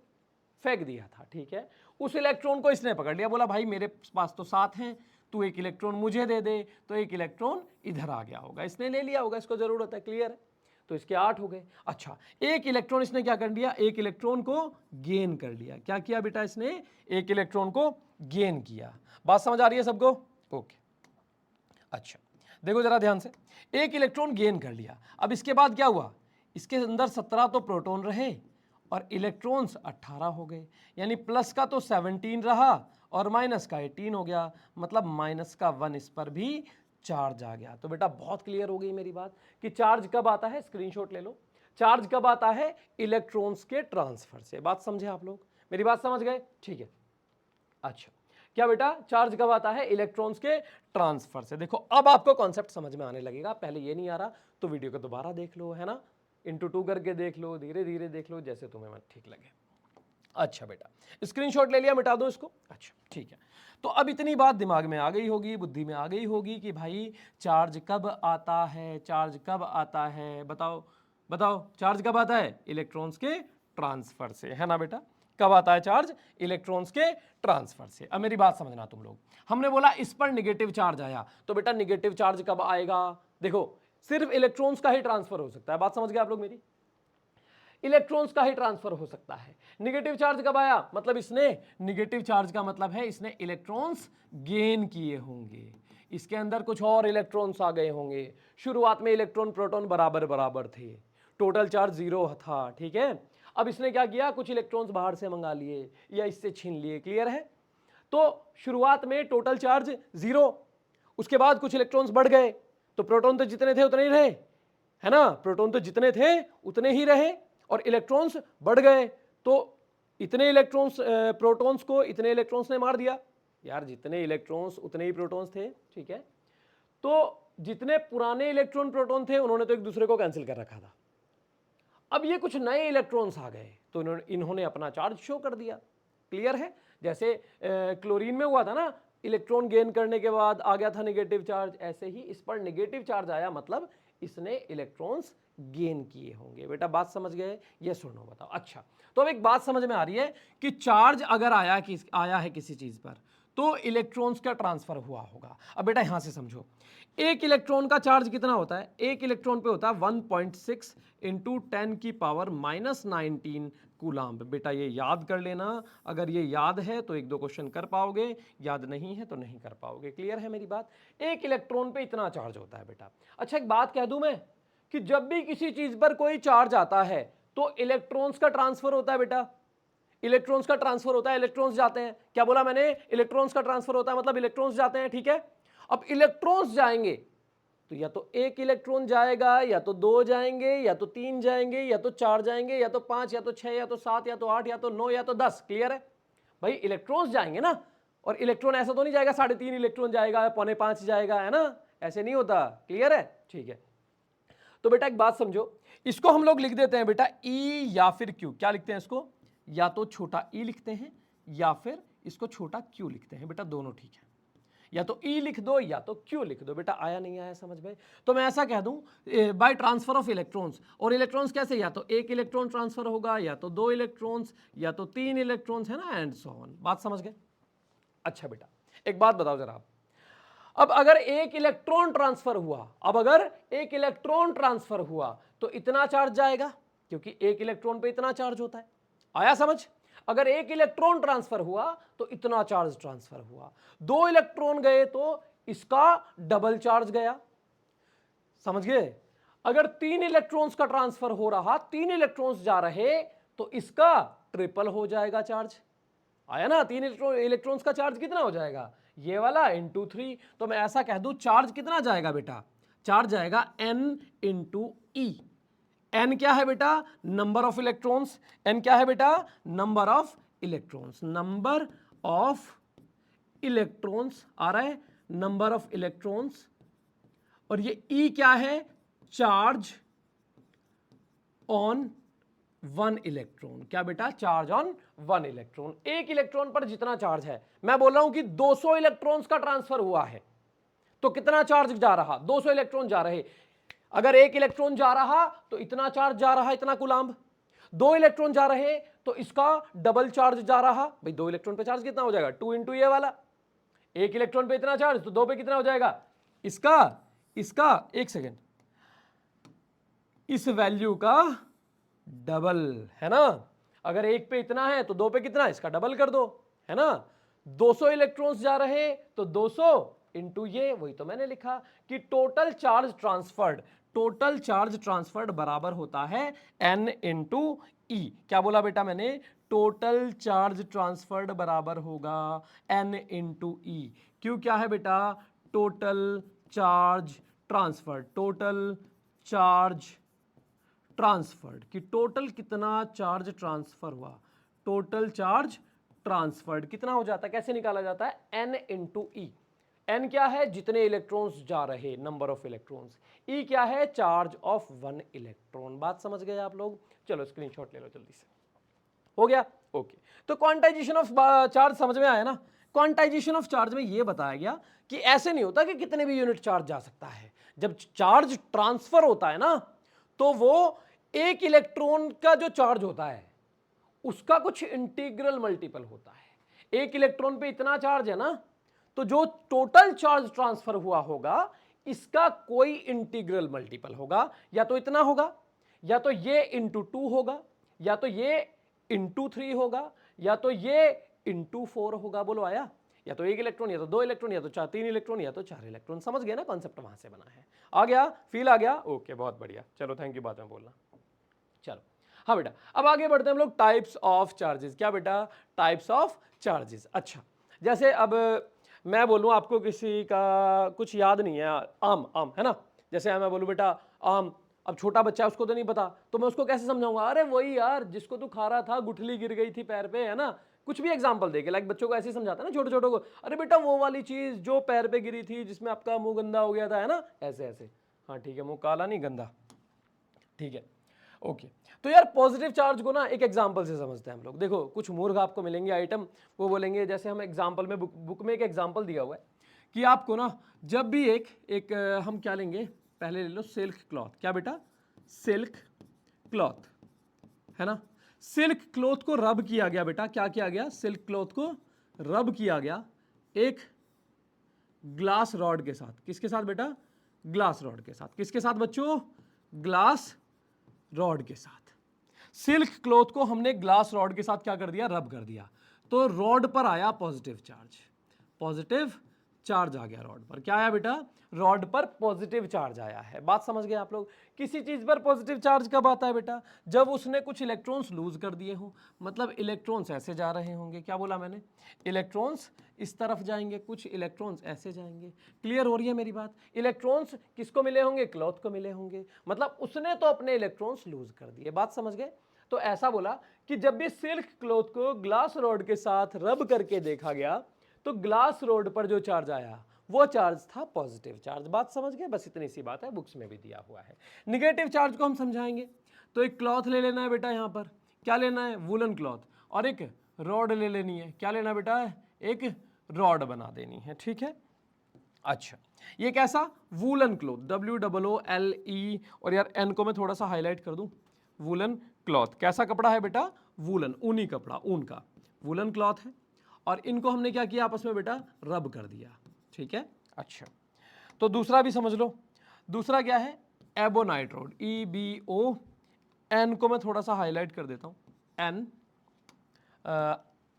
फेंक दिया था, ठीक है, उस इलेक्ट्रॉन को इसने पकड़ लिया, बोला भाई मेरे पास तो 7 हैं, तू एक इलेक्ट्रॉन मुझे दे दे, तो एक इलेक्ट्रॉन इधर आ गया होगा, इसने ले लिया होगा, इसको जरूरत है। क्लियर है? तो इसके 8 हो गए। अच्छा, एक इलेक्ट्रॉन इसने क्या कर लिया, एक इलेक्ट्रॉन को गेन कर लिया। क्या किया बेटा इसने, एक इलेक्ट्रॉन को गेन किया। बात समझ आ रही है सबको? ओके। अच्छा देखो जरा ध्यान से, एक इलेक्ट्रॉन गेन कर लिया, अब इसके बाद क्या हुआ, इसके अंदर 17 तो प्रोटॉन रहे और इलेक्ट्रॉन्स 18 हो गए, यानी प्लस का तो 17 रहा और माइनस का 18 हो गया, मतलब माइनस का 1 इस पर भी चार्ज आ गया। तो बेटा बहुत क्लियर हो गई मेरी बात कि चार्ज कब आता है, स्क्रीनशॉट ले लो, चार्ज कब आता है, इलेक्ट्रॉन्स के ट्रांसफर से। बात समझे आप लोग, मेरी बात समझ गए, ठीक है। अच्छा, क्या बेटा चार्ज कब आता है, इलेक्ट्रॉन्स के ट्रांसफर से। देखो अब आपको कॉन्सेप्ट समझ में आने लगेगा, पहले ये नहीं आ रहा तो वीडियो को दोबारा देख लो, है ना, इंटू 2 करके देख लो, धीरे धीरे देख लो, जैसे तुम्हें मत ठीक लगे। अच्छा बेटा, स्क्रीनशॉट ले लिया, मिटा दो इसको। अच्छा ठीक है, तो अब इतनी बात दिमाग में आ गई होगी, बुद्धि में आ गई होगी कि भाई चार्ज कब आता है, चार्ज कब आता है, बताओ बताओ, चार्ज कब आता है, इलेक्ट्रॉन्स के ट्रांसफर से, है ना बेटा, कब आता है चार्ज, इलेक्ट्रॉन्स के ट्रांसफर से। अब मेरी बात समझना तुम लोग, हमने बोला इस पर निगेटिव चार्ज आया, तो बेटा निगेटिव चार्ज कब आएगा, देखो सिर्फ इलेक्ट्रॉन्स का ही ट्रांसफर हो सकता है, बात समझ गए आप लोग मेरी, इलेक्ट्रॉन्स का ही ट्रांसफर हो सकता है। नेगेटिव चार्ज कब आया, मतलब इसने, नेगेटिव चार्ज का मतलब है इसने इलेक्ट्रॉन्स गेन किए होंगे, इसके अंदर कुछ और इलेक्ट्रॉन्स आ गए होंगे। शुरुआत में इलेक्ट्रॉन प्रोटॉन बराबर बराबर थे, टोटल चार्ज 0 था, ठीक है। अब इसने क्या किया, कुछ इलेक्ट्रॉन्स बाहर से मंगा लिए या इससे छीन लिए, क्लियर है। तो शुरुआत में टोटल चार्ज 0, उसके बाद कुछ इलेक्ट्रॉन्स बढ़ गए, तो प्रोटॉन तो जितने थे उतने ही रहे, है ना, प्रोटॉन तो जितने थे उतने ही रहे और इलेक्ट्रॉन्स बढ़ गए, तो इतने इलेक्ट्रॉन्स, प्रोटॉन्स को इतने इलेक्ट्रॉन्स ने मार दिया, यार जितने इलेक्ट्रॉन्स उतने ही प्रोटॉन्स थे, ठीक है। तो जितने पुराने इलेक्ट्रॉन प्रोटॉन थे उन्होंने तो एक दूसरे को कैंसिल कर रखा था, अब ये कुछ नए इलेक्ट्रॉन्स आ गए तो इन्होंने अपना चार्ज शो कर दिया, क्लियर है। जैसे क्लोरीन में हुआ था ना, इलेक्ट्रॉन गेन करने के बाद आ गया था नेगेटिव चार्ज, ऐसे ही इस पर नेगेटिव चार्ज आया, मतलब इसने इलेक्ट्रॉन्स गेन किए होंगे। बेटा बात समझ गए, ये सुनो बताओ। अच्छा, तो अब एक बात समझ में आ रही है कि चार्ज अगर आया है किसी चीज पर तो इलेक्ट्रॉन्स का ट्रांसफर हुआ होगा। अब बेटा यहां से समझो, एक इलेक्ट्रॉन का चार्ज कितना होता है, एक इलेक्ट्रॉन पे होता है 1.6 इंटू 10 की पावर -19 कूलाम्ब। बेटा ये याद कर लेना, अगर ये याद है तो एक दो क्वेश्चन कर पाओगे, याद नहीं है तो नहीं कर पाओगे, क्लियर है मेरी बात। एक इलेक्ट्रॉन पे इतना चार्ज होता है बेटा। अच्छा एक बात कह दूं मैं कि जब भी किसी चीज पर कोई चार्ज आता है तो इलेक्ट्रॉन्स का ट्रांसफर होता है बेटा, इलेक्ट्रॉन्स का ट्रांसफर होता है, इलेक्ट्रॉन्स जाते हैं, क्या बोला मैंने, इलेक्ट्रॉन्स का ट्रांसफर होता है मतलब इलेक्ट्रॉन्स जाते हैं, ठीक है। अब इलेक्ट्रॉन्स जाएंगे तो या तो एक इलेक्ट्रॉन जाएगा, या तो 2 जाएंगे, या तो 3 जाएंगे, या तो 4 जाएंगे, या तो 5, या तो 6, या तो 7, या तो 8, या तो 9, या तो 10, क्लियर है भाई, इलेक्ट्रॉन्स जाएंगे ना। और इलेक्ट्रॉन ऐसा तो नहीं जाएगा 3.5 इलेक्ट्रॉन जाएगा, 4.25 जाएगा, है ना, ऐसे नहीं होता, क्लियर है, ठीक है। तो बेटा एक बात समझो, इसको हम लोग लिख देते हैं बेटा ई या फिर क्यू, क्या लिखते हैं इसको, या तो छोटा ई लिखते हैं या फिर इसको छोटा क्यू लिखते हैं, बेटा दोनों ठीक है, या तो ई लिख दो या तो क्यू लिख दो। बेटा आया नहीं आया समझ में, तो मैं ऐसा कह दूं बाय ट्रांसफर ऑफ इलेक्ट्रॉन्स, और इलेक्ट्रॉन्स कैसे, या तो एक इलेक्ट्रॉन ट्रांसफर होगा, या तो 2 इलेक्ट्रॉन्स, या तो 3 इलेक्ट्रॉन्स, है ना, एंड सो ऑन। बात समझ गए। अच्छा बेटा एक बात बताओ जरा आप, अब अगर एक इलेक्ट्रॉन ट्रांसफर हुआ, अब अगर एक इलेक्ट्रॉन ट्रांसफर हुआ तो इतना चार्ज जाएगा, क्योंकि एक इलेक्ट्रॉन पे इतना चार्ज होता है, आया समझ। अगर एक इलेक्ट्रॉन ट्रांसफर हुआ तो इतना चार्ज ट्रांसफर हुआ, 2 इलेक्ट्रॉन गए तो इसका डबल चार्ज गया, समझ गए। अगर 3 इलेक्ट्रॉन्स का ट्रांसफर हो रहा, 3 इलेक्ट्रॉन्स जा रहे तो इसका ट्रिपल हो जाएगा चार्ज, आया ना, 3 इलेक्ट्रॉन्स का चार्ज कितना हो जाएगा, ये वाला इंटू 3। तो मैं ऐसा कह दूं चार्ज कितना जाएगा बेटा, चार्ज जाएगा n इंटू ई। n क्या है बेटा, नंबर ऑफ इलेक्ट्रॉन्स, n क्या है बेटा, number of electrons, number of electrons आ रहा है, नंबर ऑफ इलेक्ट्रॉन्स, और ये E क्या है, चार्ज ऑन 1 इलेक्ट्रॉन, क्या बेटा, चार्ज ऑन 1 इलेक्ट्रॉन। एक इलेक्ट्रॉन पर जितना चार्ज है, मैं बोल रहा हूं कि 200 इलेक्ट्रॉन्स का ट्रांसफर हुआ है तो कितना चार्ज जा रहा, 200 इलेक्ट्रॉन जा रहे। अगर एक इलेक्ट्रॉन जा रहा तो इतना चार्ज जा रहा, इतना कूलाम्ब। 2 इलेक्ट्रॉन जा रहे तो इसका डबल चार्ज जा रहा, भाई 2 इलेक्ट्रॉन पे चार्ज कितना हो जाएगा, 2 इंटू ये वाला, एक इलेक्ट्रॉन पे इतना चार्ज तो 2 पे कितना हो जाएगा, इसका एक सेकेंड, इस वैल्यू का डबल, है ना। अगर एक पे इतना है तो 2 पे कितना, इसका डबल कर दो, है ना। 200 इलेक्ट्रॉन्स जा रहे तो 200 इंटू ये, वही तो मैंने लिखा कि टोटल चार्ज ट्रांसफर्ड बराबर होता है n इंटू ई। क्या बोला बेटा मैंने, टोटल चार्ज ट्रांसफर्ड बराबर होगा n इंटू ई। क्यों क्या है बेटा, total charge transferred, total charge transferred कि टोटल कितना चार्ज ट्रांसफर हुआ, टोटल चार्ज ट्रांसफर्ड कितना हो जाता है, कैसे निकाला जाता है, n इंटू ई। n क्या है, जितने इलेक्ट्रॉन्स जा रहे, नंबर ऑफ इलेक्ट्रॉन्स। e क्या है, चार्ज ऑफ वन इलेक्ट्रॉन। बात समझ गए आप लोग, चलो स्क्रीनशॉट ले लो जल्दी से, हो गया ओके। तो क्वांटाइजेशन ऑफ चार्ज समझ में आया ना। क्वांटाइजेशन ऑफ चार्ज में यह बताया गया कि ऐसे नहीं होता कि कितने भी यूनिट चार्ज जा सकता है। जब चार्ज ट्रांसफर होता है ना, तो वो एक इलेक्ट्रॉन का जो चार्ज होता है उसका कुछ इंटीग्रल मल्टीपल होता है। एक इलेक्ट्रॉन पे इतना चार्ज है ना, तो जो टोटल चार्ज ट्रांसफर हुआ होगा इसका कोई इंटीग्रल मल्टीपल होगा, या तो इतना होगा, या तो ये इंटू 2 होगा, या तो ये इंटू 3 होगा, या तो ये इंटू 4 होगा। बोलो आया, या तो एक इलेक्ट्रॉन, या तो दो इलेक्ट्रॉन, या तो 3 इलेक्ट्रॉन, या तो 4 इलेक्ट्रॉन। समझ गए ना, कॉन्सेप्ट वहां से बना है। आ गया, फील आ गया, ओके बहुत बढ़िया। चलो थैंक यू, बाद में बोलना। चलो हाँ बेटा, अब आगे बढ़ते हैं हम लोग टाइप्स ऑफ चार्जेस। क्या बेटा, टाइप्स ऑफ चार्जेस। अच्छा, जैसे अब मैं बोलूं आपको किसी का कुछ याद नहीं है, आम आम है ना, जैसे मैं बोलूं बेटा आम, अब छोटा बच्चा है उसको तो नहीं पता, तो मैं उसको कैसे समझाऊंगा, अरे वही यार जिसको तू खा रहा था, गुठली गिर गई थी पैर पे, है ना। कुछ भी एग्जांपल देके, लाइक बच्चों को ऐसे ही समझाता है ना, छोटे छोटे को, अरे बेटा वो वाली चीज जो पैर पे गिरी थी जिसमें आपका मुंह गंदा हो गया था, है ना, ऐसे ऐसे। हाँ ठीक है, मुंह काला नहीं गंदा, ठीक है ओके। तो यार पॉजिटिव चार्ज को ना एक एग्जांपल से समझते हैं हम लोग। देखो कुछ मूर्ख आपको मिलेंगे आइटम, वो बोलेंगे, जैसे हम एग्जांपल में बुक में एक एग्जांपल दिया हुआ है कि आपको ना जब भी एक हम क्या लेंगे, पहले ले लो सिल्क क्लॉथ। क्या बेटा, सिल्क क्लॉथ, है ना। सिल्क क्लॉथ को रब किया गया बेटा, क्या किया गया, सिल्क क्लॉथ को रब किया गया एक ग्लास रॉड के साथ। किसके साथ बेटा, ग्लास रॉड के साथ। किसके साथ बच्चों, ग्लास रॉड के साथ। सिल्क क्लॉथ को हमने ग्लास रॉड के साथ क्या कर दिया, रब कर दिया, तो रॉड पर आया पॉजिटिव चार्ज, पॉजिटिव चार्ज आ गया रॉड पर। क्या आया बेटा, रॉड पर पॉजिटिव चार्ज आया है। बात समझ गए आप लोग। किसी चीज पर पॉजिटिव चार्ज कब आता है बेटा, जब उसने कुछ इलेक्ट्रॉन्स लूज कर दिए हो, मतलब इलेक्ट्रॉन्स ऐसे जा रहे होंगे। क्या बोला मैंने, इलेक्ट्रॉन्स इस तरफ जाएंगे, कुछ इलेक्ट्रॉन्स ऐसे जाएंगे। क्लियर हो रही है मेरी बात। इलेक्ट्रॉन्स किसको मिले होंगे, क्लॉथ को मिले होंगे, मतलब उसने तो अपने इलेक्ट्रॉन्स लूज कर दिए। बात समझ गए। तो ऐसा बोला कि जब भी सिल्क क्लॉथ को ग्लास रॉड के साथ रब करके देखा गया, तो ग्लास रॉड पर जो चार्ज आया वो चार्ज था पॉजिटिव चार्ज। बात समझ गए, बस इतनी सी बात है, बुक्स में भी दिया हुआ है। निगेटिव चार्ज को हम समझाएंगे। तो एक क्लॉथ ले लेना है बेटा, यहां पर क्या लेना है, वूलन क्लॉथ, और एक रॉड ले लेनी है। क्या लेना बेटा, एक रॉड बना देनी है, ठीक है। अच्छा, ये कैसा, वूलन क्लॉथ, WOOLE, और यार एन को मैं थोड़ा सा हाईलाइट कर दूं, वूलन क्लॉथ। कैसा कपड़ा है बेटा, वूलन, ऊनी कपड़ा, ऊन का वूलन क्लॉथ है। और इनको हमने क्या किया, आपस में बेटा रब कर दिया, ठीक है। अच्छा, तो दूसरा भी समझ लो। दूसरा क्या है, एबोनाइट रॉड, EBO, एन को मैं थोड़ा सा हाईलाइट कर देता हूं,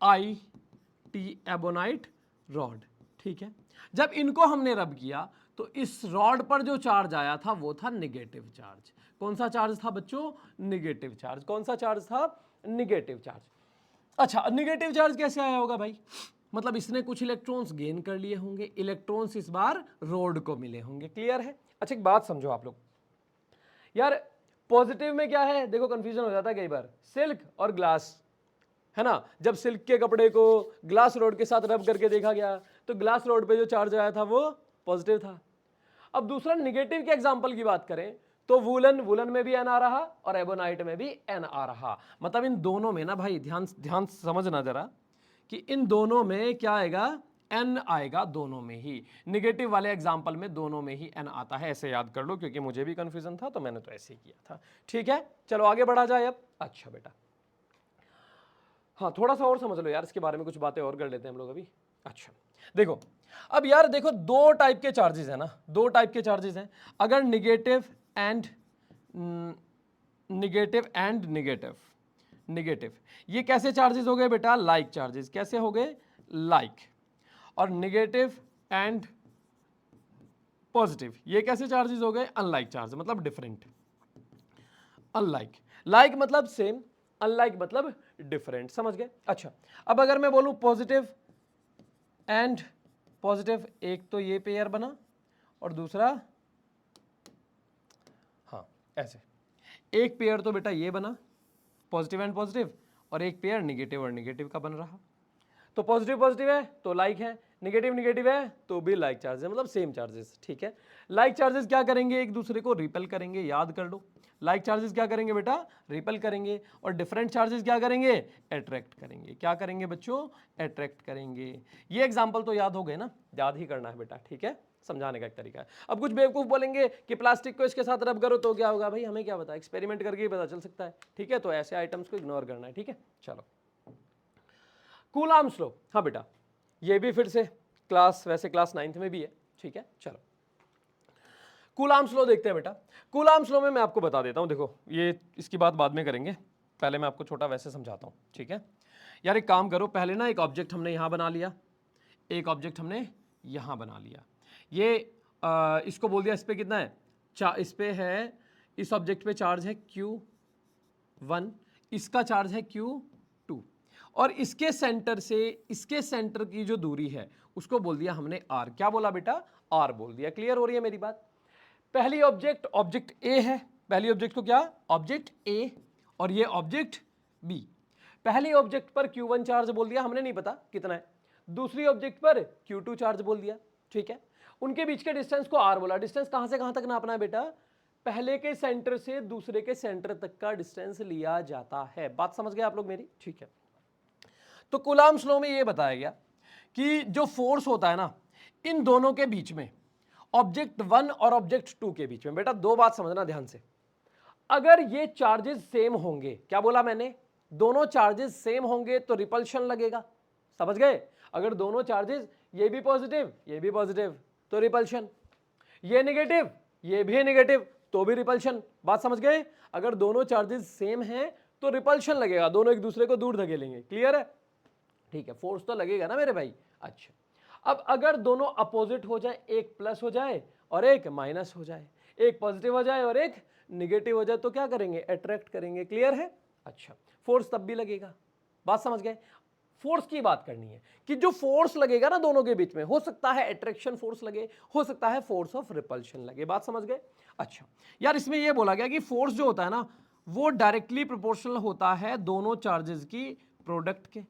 NIT, एबोनाइट रॉड, ठीक है। जब इनको हमने रब किया तो इस रॉड पर जो चार्ज आया था वो था निगेटिव चार्ज। कौन सा चार्ज था बच्चों, निगेटिव चार्ज। कौन सा चार्ज था, निगेटिव चार्ज। अच्छा, निगेटिव चार्ज कैसे आया होगा भाई, मतलब इसने कुछ इलेक्ट्रॉन्स गेन कर लिए होंगे, इलेक्ट्रॉन्स इस बार रॉड को मिले होंगे। क्लियर है। अच्छा एक बात समझो आप लोग, यार पॉजिटिव में क्या है, देखो कंफ्यूजन हो जाता है कई बार, सिल्क और ग्लास, है ना। जब सिल्क के कपड़े को ग्लास रॉड के साथ रब करके देखा गया तो ग्लास रॉड पे जो चार्ज आया था वो पॉजिटिव था। अब दूसरा निगेटिव के एग्जांपल की बात करें तो वूलन में भी एन आ रहा और एबोनाइट में भी एन आ रहा। मतलब इन दोनों में ना भाई, ध्यान समझना जरा, कि इन दोनों में क्या आएगा, एन आएगा दोनों में ही। निगेटिव वाले एग्जांपल में दोनों में ही एन आता है, ऐसे याद कर लो, क्योंकि मुझे भी कंफ्यूजन था तो मैंने तो ऐसे ही किया था, ठीक है। चलो आगे बढ़ा जाए अब। अच्छा बेटा, हाँ थोड़ा सा और समझ लो यार, इसके बारे में कुछ बातें और कर लेते हैं हम लोग अभी। अच्छा देखो, अब यार देखो दो टाइप के चार्जेस है ना, दो टाइप के चार्जेस हैं। अगर निगेटिव एंड निगेटिव, ये कैसे चार्जेस हो गए बेटा, लाइक चार्जेस। कैसे हो गए, लाइक। और निगेटिव एंड पॉजिटिव, ये कैसे चार्जेस हो गए, अनलाइक चार्ज, मतलब डिफरेंट। अनलाइक, लाइक मतलब सेम, अनलाइक मतलब डिफरेंट, समझ गए। अच्छा, अब अगर मैं बोलूं पॉजिटिव एंड पॉजिटिव, एक तो ये पेयर बना और दूसरा हाँ ऐसे, एक पेयर तो बेटा ये बना पॉजिटिव एंड पॉजिटिव, और एक पेयर निगेटिव और निगेटिव का बन रहा। तो पॉजिटिव पॉजिटिव है तो लाइक है, निगेटिव निगेटिव है तो भी लाइक चार्जेस है, मतलब सेम चार्जेस, ठीक है। लाइक चार्जेस क्या करेंगे, एक दूसरे को रिपेल करेंगे, याद कर लो। लाइक चार्जेस क्या करेंगे बेटा, रिपेल करेंगे, और डिफरेंट चार्जेस क्या करेंगे, अट्रैक्ट करेंगे। क्या करेंगे बच्चों, अट्रैक्ट करेंगे। ये एग्जांपल तो याद हो गए ना, याद ही करना है बेटा, ठीक है, समझाने का एक तरीका है। अब कुछ बेवकूफ बोलेंगे कि प्लास्टिक को इसके साथ रब करो तो क्या होगा, भाई हमें क्या पता, एक्सपेरिमेंट करके ही पता चल सकता है, ठीक है। तो ऐसे आइटम्स को इग्नोर करना है, ठीक है। चलो कूलाम्स लॉ, हाँ बेटा ये भी फिर से क्लास, वैसे क्लास 9th में भी है, ठीक है। चलो कूलाम्स लॉ देखते हैं बेटा। कूलाम्स लॉ में मैं आपको बता देता हूं, देखो ये इसकी बात बाद में करेंगे, पहले मैं आपको छोटा वैसे समझाता हूं, ठीक है। यार एक काम करो, पहले ना एक ऑब्जेक्ट हमने यहां बना लिया, एक ऑब्जेक्ट हमने यहां बना लिया, ये इसको बोल दिया, इस पे कितना है, इस पे है, इस ऑब्जेक्ट पे चार्ज है Q1, इसका चार्ज है Q2, और इसके सेंटर से इसके सेंटर की जो दूरी है उसको बोल दिया हमने R। क्या बोला बेटा, R बोल दिया। क्लियर हो रही है मेरी बात। पहली ऑब्जेक्ट A है, पहली ऑब्जेक्ट को क्या, ऑब्जेक्ट A, और ये ऑब्जेक्ट B। पहली ऑब्जेक्ट पर Q1 चार्ज बोल दिया हमने, नहीं पता कितना है, दूसरी ऑब्जेक्ट पर Q2 चार्ज बोल दिया, ठीक है। उनके बीच के डिस्टेंस को R बोला। डिस्टेंस कहां से कहां तक नापना है बेटा, पहले के सेंटर से दूसरे के सेंटर तक का डिस्टेंस लिया जाता है। बात समझ गए आप लोग मेरी, ठीक है। तो कूलाम्स लॉ में ये बताया गया कि जो फोर्स होता है ना इन दोनों के बीच में, ऑब्जेक्ट 1 और ऑब्जेक्ट 2 के बीच में, बेटा दो बात समझना ध्यान से, अगर ये चार्जेस सेम होंगे, क्या बोला मैंने, दोनों चार्जेस सेम होंगे तो रिपल्शन लगेगा, समझ गए। अगर दोनों चार्जेस, ये भी पॉजिटिव तो रिपल्शन, ये नेगेटिव ये भी नेगेटिव तो भी रिपल्शन। बात समझ गए। अगर दोनों चार्जेस सेम हैं तो रिपल्शन लगेगा, दोनों एक दूसरे को दूर धकेलेंगे। क्लियर है, ठीक है। फोर्स तो लगेगा ना मेरे भाई। अच्छा, अब अगर दोनों अपोजिट हो जाए, एक प्लस हो जाए और एक माइनस हो जाए, एक पॉजिटिव हो जाए और एक निगेटिव हो जाए, तो क्या करेंगे, अट्रैक्ट करेंगे। क्लियर है। अच्छा, फोर्स तब भी लगेगा। बात समझ गए। फोर्स की बात करनी है कि जो फोर्स लगेगा ना दोनों के बीच में, हो सकता है अट्रैक्शन फोर्स लगे, हो सकता है फोर्स ऑफ रिपल्शन लगे। बात समझ गए। अच्छा यार, इसमें यह बोला गया कि फोर्स जो होता है ना वो डायरेक्टली प्रोपोर्शनल होता है दोनों चार्जेस की प्रोडक्ट के।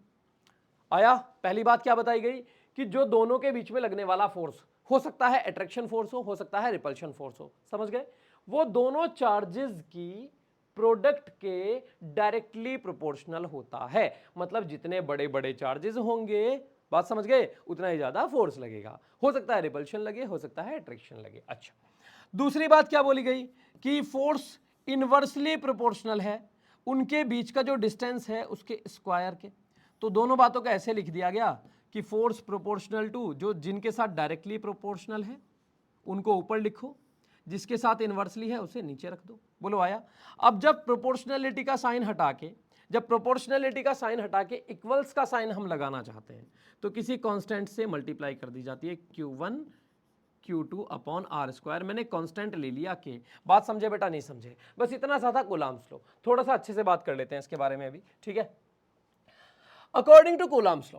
आया, पहली बात क्या बताई गई कि जो दोनों के बीच में लगने वाला फोर्स, हो सकता है अट्रैक्शन फोर्स हो सकता है रिपल्शन फोर्स हो, समझ गए, वो दोनों चार्जेस की प्रोडक्ट के डायरेक्टली प्रोपोर्शनल होता है। मतलब जितने बड़े बड़े चार्जेस होंगे, बात समझ गए, उतना ही ज्यादा फोर्स लगेगा। हो सकता है रिपल्शन लगे, हो सकता है अट्रैक्शन लगे। अच्छा, दूसरी बात क्या बोली गई कि फोर्स इनवर्सली प्रोपोर्शनल है उनके बीच का जो डिस्टेंस है उसके स्क्वायर के। तो दोनों बातों को ऐसे लिख दिया गया कि फोर्स प्रोपोर्शनल टू, जो जिनके साथ डायरेक्टली प्रोपोर्शनल है उनको ऊपर लिखो, जिसके साथ इनवर्सली है उसे नीचे रख दो। बोलो आया। अब जब प्रोपोर्शनलिटी का साइन हटा के, इक्वल्स का साइन हम लगाना चाहते हैं तो किसी कांस्टेंट से मल्टीप्लाई कर दी जाती है, Q1 Q2 upon R square. मैंने कांस्टेंट ले लिया के। बात समझे बेटा, नहीं समझे, बस इतना सा था कूलाम्स लॉ। थोड़ा सा अच्छे से बात कर लेते हैं इसके बारे में अभी, ठीक है। According to Coulomb's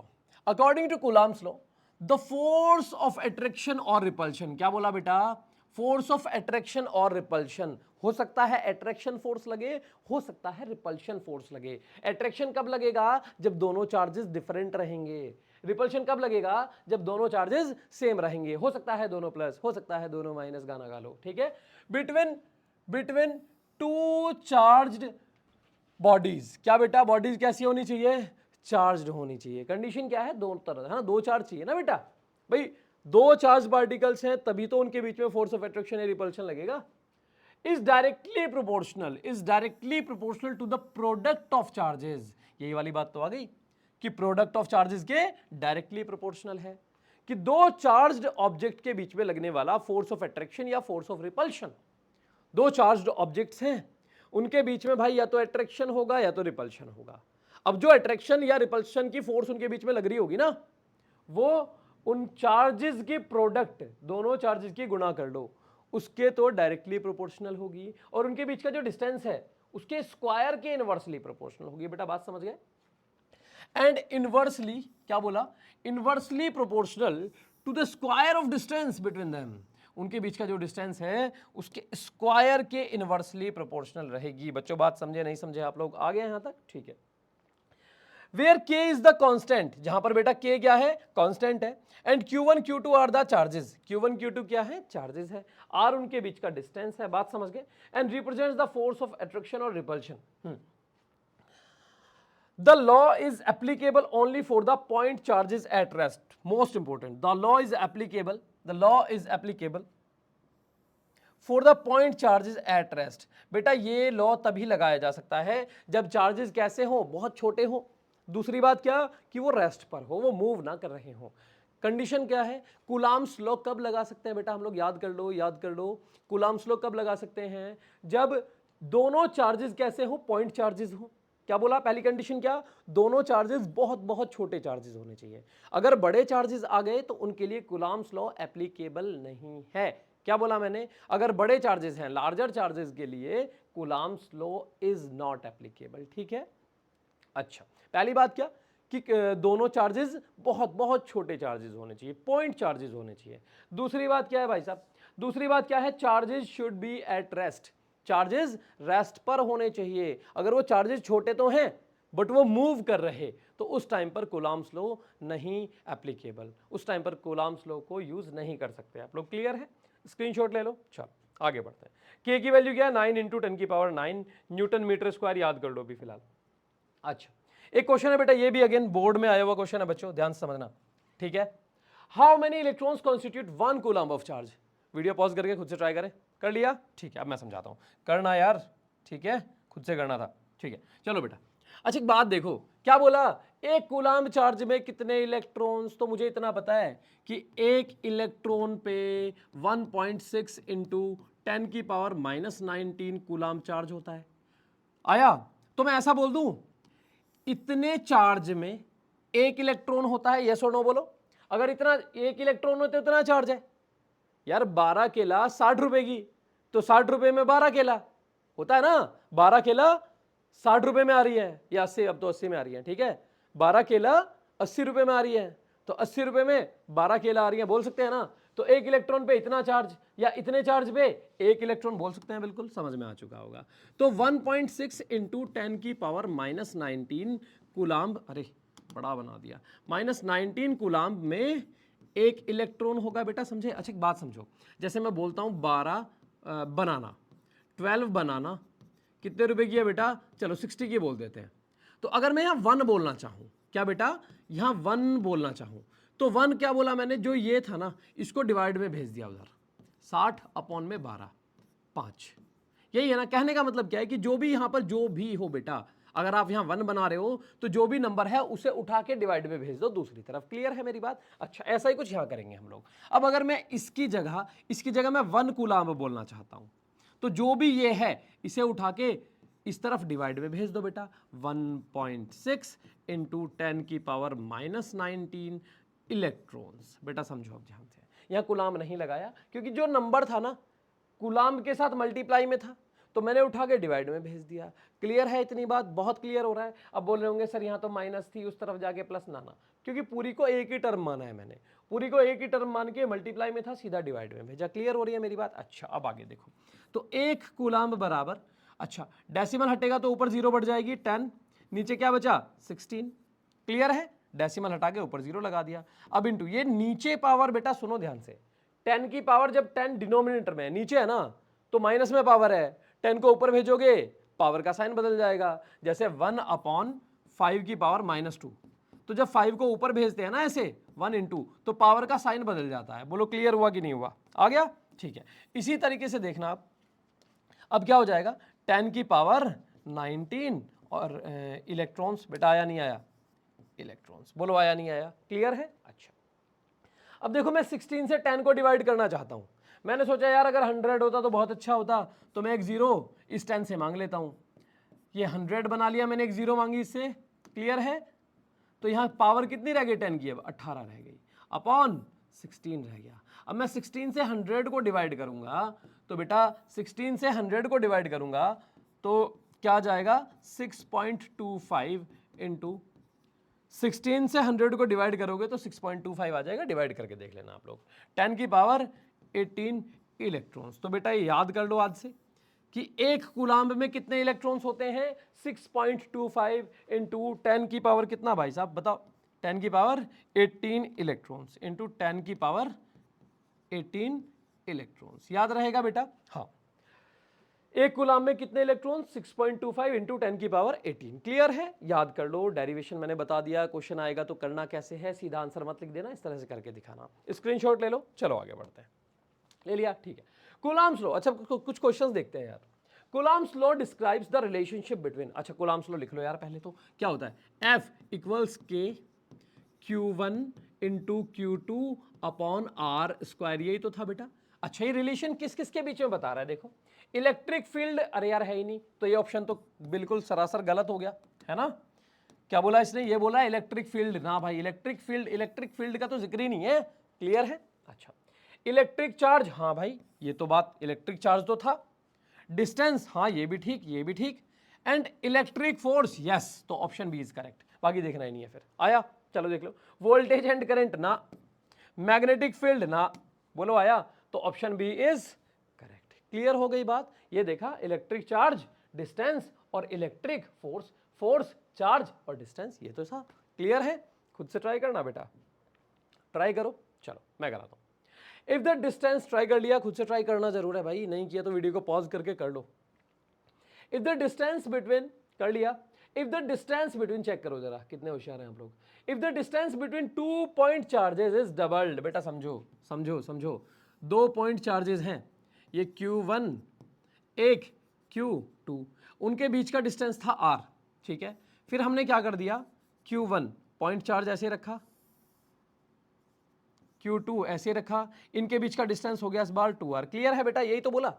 law, the force of attraction और रिपल्शन, क्या बोला बेटा, फोर्स ऑफ अट्रैक्शन और रिपल्शन, हो सकता है अट्रैक्शन फोर्स लगे, हो सकता है रिपल्शन फोर्स लगे। अट्रैक्शन कब लगेगा, जब दोनों चार्जेस डिफरेंट रहेंगे। रिपल्शन कब लगेगा, जब दोनों चार्जेस सेम रहेंगे। हो सकता है दोनों प्लस, हो सकता है दोनों माइनस, गाना गा लो, ठीक है। बिटवीन टू चार्ज्ड बॉडीज, क्या बेटा, बॉडीज कैसी होनी चाहिए, चार्ज्ड होनी चाहिए। कंडीशन क्या है, दोनों तरह है ना, दो चार्ज चाहिए ना बेटा भाई, दो चार्ज पार्टिकल्स हैं तभी तो उनके बीच में फोर्स ऑफ अट्रैक्शन या रिपल्शन लगेगा। Is directly proportional to the product of charges. यही वाली बात तो आ गई कि प्रोडक्ट ऑफ चार्जेस के डायरेक्टली प्रोपोर्शनल है, कि दो चार्ज्ड ऑब्जेक्ट के बीच में लगने वाला फोर्स ऑफ अट्रैक्शन या फोर्स ऑफ रिपल्शन, दो चार्ज्ड ऑब्जेक्ट्स हैं उनके बीच में भाई या तो अट्रैक्शन होगा या तो रिपल्शन होगा। अब जो अट्रैक्शन या रिपल्शन की फोर्स उनके बीच में लग रही होगी ना, वो उन चार्जेस की प्रोडक्ट, दोनों चार्जेस की गुणा कर लो, उसके तो डायरेक्टली प्रोपोर्शनल होगी, और उनके बीच का जो डिस्टेंस है उसके स्क्वायर के इनवर्सली प्रोपोर्शनल होगी। बेटा बात समझ गए? एंड इनवर्सली क्या बोला? Inversely proportional to the square of distance between them, उनके बीच का जो डिस्टेंस है उसके स्क्वायर के इनवर्सली प्रोपोर्शनल रहेगी। बच्चों बात समझे नहीं समझे आप लोग? आ गए यहां तक? ठीक है। वेयर के इज द कांस्टेंट, जहां पर बेटा के क्या है? कांस्टेंट है। And Q1 Q2 are the charges, Q1 Q2 क्या है? चार्जेस है। R उनके बीच का डिस्टेंस है। बात समझ गए? And represents the force of attraction और repulsion. The law is applicable only for the point charges at rest. Most important, the law is applicable for the point charges at rest. बेटा ये law तभी लगाया जा सकता है जब charges कैसे हो? बहुत छोटे हो। दूसरी बात क्या? कि वो रेस्ट पर हो, वो मूव ना कर रहे हो। कंडीशन क्या है? कूलाम्स लॉ कब लगा सकते हैं बेटा हम लोग? याद कर लो। कूलाम्स लॉ कब लगा सकते हैं? जब दोनों चार्जेस कैसे हो? पॉइंट चार्जेस हो। क्या बोला? पहली कंडीशन क्या? दोनों चार्जेस बहुत बहुत छोटे चार्जेस होने चाहिए। अगर बड़े चार्जेस आ गए तो उनके लिए कूलाम्स लॉ एप्लीकेबल नहीं है। क्या बोला मैंने? अगर बड़े चार्जेस हैं, लार्जर चार्जेस के लिए coulombs law is not applicable. ठीक है। अच्छा, पहली बात क्या? कि दोनों चार्जेस बहुत बहुत छोटे चार्जेस होने चाहिए, पॉइंट चार्जेस होने चाहिए। दूसरी बात क्या है भाई साहब? दूसरी बात क्या है? Charges should be at rest, charges rest पर होने चाहिए। अगर वो चार्जेस छोटे तो हैं बट वो मूव कर रहे तो उस टाइम पर कूलाम्स लॉ नहीं एप्लीकेबल, उस टाइम पर कूलाम्स लॉ को यूज नहीं कर सकते। आप लोग क्लियर है? स्क्रीनशॉट ले लो। चलो आगे बढ़ते हैं। के की वैल्यू क्या है? 9 × 10⁻⁹ न्यूटन मीटर स्क्वायर। याद कर लो अभी फिलहाल। अच्छा, एक क्वेश्चन है बेटा, ये भी अगेन बोर्ड में आया हुआ क्वेश्चन है बच्चों, ध्यान से समझना। ठीक है। How many electrons constitute 1 coulomb of charge? Video pause करके खुद से ट्राई करें। कर लिया? ठीक है, अब मैं समझाता हूं। करना यार, ठीक है, खुद से करना था। ठीक है, चलो बेटा। अच्छा एक बात देखो, क्या बोला? एक कूलम्ब चार्ज में कितने इलेक्ट्रॉन्स? तो मुझे इतना पता है कि एक इलेक्ट्रॉन पे 1.6 × 10⁻⁻19 कूलम्ब चार्ज होता है। आया? तो मैं ऐसा बोल दूं, इतने चार्ज में एक इलेक्ट्रॉन होता है। यस और नो बोलो। अगर इतना एक इलेक्ट्रॉन में तो इतना चार्ज है यार, 12 केला 60 रुपए की, तो 60 रुपए में 12 केला होता है ना। 12 केला 60 रुपए में आ रही है, या 80, अब तो 80 में आ रही है। ठीक है, 12 केला 80 रुपए में आ रही है, तो 80 रुपए में 12 केला आ रही है, बोल सकते हैं ना। तो एक इलेक्ट्रॉन पे इतना चार्ज, या इतने चार्ज पे एक इलेक्ट्रॉन, बोल सकते हैं। बिल्कुल समझ में आ चुका होगा। तो 1.6 × 10⁻⁻19 कूलम्ब, अरे बड़ा बना दिया, -19 कूलम्ब में एक इलेक्ट्रॉन होगा बेटा, समझे? अच्छा एक बात समझो, जैसे मैं बोलता हूं 12 बनाना, 12 बनाना कितने रुपए की है बेटा? चलो 60 की बोल देते हैं। तो अगर मैं यहां 1 बोलना चाहूं, क्या बेटा? यहां 1 बोलना चाहूं तो 1 क्या बोला मैंने? जो ये था ना, इसको डिवाइड में भेज दिया उधर, 60/12 5। यही है ना। कहने का मतलब क्या है कि जो भी यहां पर जो भी हो बेटा, अगर आप यहां 1 बना रहे हो तो जो भी नंबर है उसे उठा के डिवाइड में भेज दो दूसरी तरफ। क्लियर है मेरी बात? अच्छा, ऐसा ही कुछ यहां करेंगे हम लोग। अब अगर मैं इसकी जगह मैं 1 कूलम्ब बोलना चाहता हूं, तो जो भी ये है इसे उठा के इस तरफ डिवाइड में भेज दो बेटा। 1.6 × 10⁻⁻19 इलेक्ट्रॉन्स। बेटा समझो अब ध्यान से, यहां कूलम्ब नहीं लगाया क्योंकि जो नंबर था ना कूलम्ब के साथ मल्टीप्लाई में था, तो मैंने उठा के डिवाइड में भेज दिया। क्लियर है इतनी बात? बहुत क्लियर हो रहा है। अब बोल रहे होंगे सर यहाँ तो माइनस थी, उस तरफ जाके प्लस ना, क्योंकि पूरी को एक ही टर्म माना है मैंने, पूरी को एक ही टर्म मान के मल्टीप्लाई में था, सीधा डिवाइड में भेजा। क्लियर हो रही है मेरी बात? अच्छा अब आगे देखो, तो 1 कूलम्ब बराबर, अच्छा डेसिमल हटेगा तो ऊपर 0 बढ़ जाएगी 10, नीचे क्या बचा? 16। क्लियर है? डेसिमल हटा के ऊपर 0 लगा दिया। अब इंटू ये नीचे पावर, बेटा सुनो ध्यान से, 10 की पावर जब 10 डिनोमिनेटर में है, नीचे है ना, तो माइनस में पावर है, 10 को ऊपर भेजोगे पावर का साइन बदल जाएगा। जैसे 1/5 की पावर -2, तो जब 5 को ऊपर भेजते हैं ना ऐसे 1 × तो पावर का साइन बदल जाता है। बोलो क्लियर हुआ कि नहीं हुआ? आ गया? ठीक है, इसी तरीके से देखना आप, अब क्या हो जाएगा? 10 की पावर 19 और इलेक्ट्रॉन्स। बेटा आया नहीं आया? इलेक्ट्रॉन्स, बोलो आया नहीं आया? क्लियर है? अच्छा अब देखो, मैं 16 से 10 को डिवाइड करना चाहता हूं। मैंने सोचा यार अगर 100 होता तो बहुत अच्छा होता, तो मैं एक 0 इस 10 से मांग लेता हूं। ये 100 बना लिया मैंने, एक 0 मांगी इससे। क्लियर है? तो यहां पावर कितनी रह गई 10 की? अब 18 रह गई, अपॉन 16 रह गया। अब मैं 16 से 100 को डिवाइड करूंगा, तो बेटा 16 से 100 को डिवाइड करूंगा तो क्या आ जाएगा 6.25 इंटू 16 से 100 को डिवाइड करोगे तो 6.25 आ जाएगा। डिवाइड करके देख लेना आप लोग। 10 की पावर 18 इलेक्ट्रॉन्स। तो बेटा ये याद कर लो आज से कि एक कूलाम्ब में कितने इलेक्ट्रॉन्स होते हैं 6.25 इंटू 10 की पावर कितना भाई साहब बताओ 10 की पावर 18 इलेक्ट्रॉन्स इंटू 10 की पावर 18 इलेक्ट्रॉन्स। याद रहेगा बेटा? हाँ, एक कूलाम्ब में कितने इलेक्ट्रॉन 6.25 इंटू 10 की पावर 18। क्लियर है? याद कर लो। डेरिवेशन मैंने बता दिया। क्वेश्चन आएगा तो करना कैसे है, सीधा आंसर मत लिख देना, इस तरह से करके दिखाना। स्क्रीनशॉट ले लो। चलो आगे बढ़ते हैं। ले लिया? ठीक है। Coulomb's law. अच्छा कुछ क्वेश्चंस देखते हैं यार। Coulomb's law describes the relationship between, अच्छा कूलाम्ब्स लॉ लिख लो यार पहले तो। क्या होता है? F इक्वल्स के Q1 into Q2 upon R square. यही तो था बेटा। अच्छा ये रिलेशन किस किस के बीच में बता रहा है? देखो इलेक्ट्रिक फील्ड, अरे यार है ही नहीं, तो ये ऑप्शन तो बिल्कुल सरासर गलत हो गया, है ना? क्या बोला इसने? ये बोला इलेक्ट्रिक फील्ड। ना भाई, इलेक्ट्रिक फील्ड का तो जिक्र ही नहीं है। क्लियर है? अच्छा इलेक्ट्रिक चार्ज, हाँ भाई ये तो बात, इलेक्ट्रिक चार्ज तो था। डिस्टेंस, हाँ ये भी ठीक, ये भी ठीक। एंड इलेक्ट्रिक फोर्स, यस, तो ऑप्शन बी इज करेक्ट। बाकी देखना ही नहीं है। फिर आया? चलो देख लो। वोल्टेज एंड करंट ना, मैग्नेटिक फील्ड ना, बोलो आया? तो option B is correct. Clear हो गई बात? ये देखा, इलेक्ट्रिक चार्ज, डिस्टेंस और इलेक्ट्रिक फोर्स, फोर्स चार्ज और डिस्टेंस, ये तो था। क्लियर है? खुद से ट्राई करना बेटा, ट्राई करो। चलो मैं कराता हूं। इफ द डिस्टेंस, ट्राई कर लिया, खुद से ट्राई करना जरूर है भाई, नहीं किया तो वीडियो को पॉज करके कर लो। इफ द डिस्टेंस बिटवीन, कर लिया। If the distance between, check करो जरा कितने होशियार हैं आप लोग। If the distance between 2 point charges is doubled, बेटा समझो समझो समझो, 2 पॉइंट चार्जेस हैं, ये Q1 एक Q2, उनके बीच का डिस्टेंस था R, ठीक है। फिर हमने क्या कर दिया, Q1 पॉइंट चार्ज ऐसे रखा, Q2 ऐसे रखा, इनके बीच का डिस्टेंस हो गया इस बार 2R। क्लियर है बेटा? यही तो बोला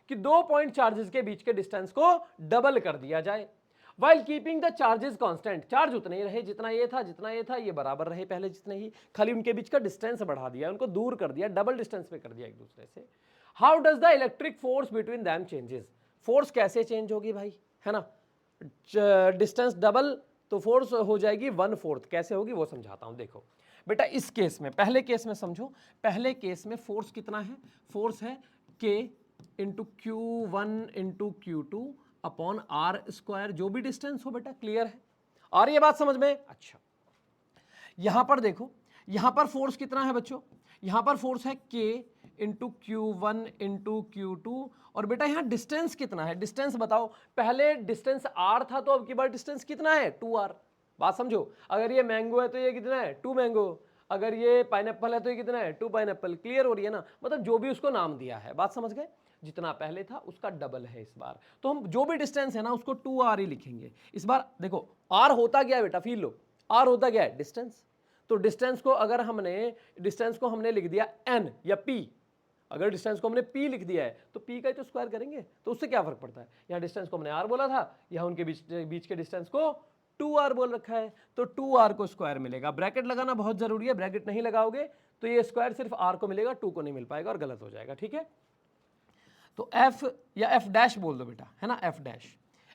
कि 2 पॉइंट चार्जेस के बीच के डिस्टेंस को डबल कर दिया जाए, while keeping the charges constant. Charge उतने ही रहे जितना ये था, जितना ये था, ये बराबर रहे पहले जितने ही, खाली उनके बीच का डिस्टेंस बढ़ा दिया, उनको दूर कर दिया, डबल डिस्टेंस पे कर दिया एक दूसरे से। How does the electric force between them changes? Force कैसे चेंज होगी भाई, है ना? डिस्टेंस डबल तो फोर्स हो जाएगी 1/4। कैसे होगी वो समझाता हूं। देखो बेटा, इस केस में, पहले केस में समझो, पहले केस में फोर्स कितना है? फोर्स है K into Q1 into Q2 upon R square, जो भी डिस्टेंस हो बेटा। क्लियर है? आ रही है बात समझ में? अच्छा यहां पर देखो, यहां पर फोर्स कितना है बच्चों? यहां पर फोर्स है K into Q1 into Q2, और बेटा यहां डिस्टेंस कितना है? डिस्टेंस बताओ। पहले डिस्टेंस R था, तो अब की बार डिस्टेंस कितना है? 2R। बात समझो, अगर ये मैंगो है तो ये कितना है? 2 मैंगो। अगर ये पाइनएप्पल है तो ये कितना है? 2 पाइनएप्पल। क्लियर हो रही है ना? मतलब जो भी उसको नाम दिया है, बात समझ गए? जितना पहले था उसका डबल है इस बार, तो हम जो भी डिस्टेंस है ना उसको 2R ही लिखेंगे इस बार। देखो R होता क्या है बेटा, फील लो, R होता क्या है? डिस्टेंस। तो डिस्टेंस को अगर हमने, डिस्टेंस को हमने लिख दिया n या p, अगर डिस्टेंस को हमने p लिख दिया है तो p का ही तो स्क्वायर करेंगे, तो उससे क्या फर्क पड़ता है? यहाँ डिस्टेंस को हमने r बोला था, यहाँ उनके बीच के डिस्टेंस को 2R बोल रखा है, तो 2R को स्क्वायर मिलेगा। ब्रैकेट लगाना बहुत जरूरी है, ब्रैकेट नहीं लगाओगे तो ये स्क्वायर सिर्फ R को मिलेगा, 2 को नहीं मिल पाएगा और गलत हो जाएगा। ठीक है, तो F या F डैश बोल दो बेटा, है ना? F डैश,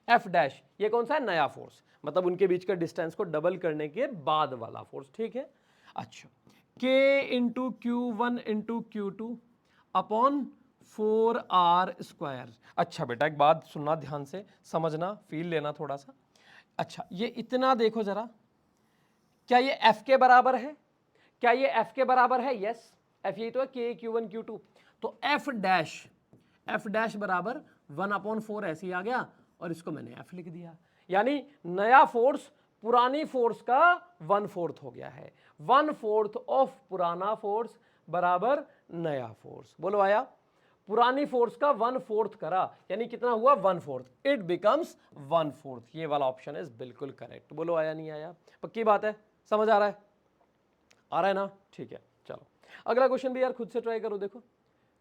F डैश ये कौन सा है? नया फोर्स, मतलब उनके बीच का डिस्टेंस को डबल करने के बाद वाला फोर्स। ठीक है, अच्छा K into Q1 into Q2 upon 4R square. अच्छा बेटा एक बात सुनना ध्यान से, समझना, फील लेना थोड़ा सा। अच्छा ये इतना देखो जरा, क्या ये F के बराबर है? क्या ये F के बराबर है? यस, F यही तो है, K Q1 Q2, तो F डैश बराबर 1/4 ऐसे ही आ गया, और इसको मैंने F लिख दिया, यानी नया फोर्स पुरानी फोर्स का 1/4 हो गया है। 1/4 ऑफ पुराना फोर्स बराबर नया फोर्स। बोलो आया? पुरानी फोर्स का 1/4 करा, यानी कितना हुआ? 1/4, इट बिकम्स 1/4। ये वाला ऑप्शन इज बिल्कुल करेक्ट। बोलो आया नहीं आया? पक्की बात है? समझ आ रहा है? आ रहा है ना? ठीक है, चलो अगला क्वेश्चन भी यार खुद से ट्राई करो। देखो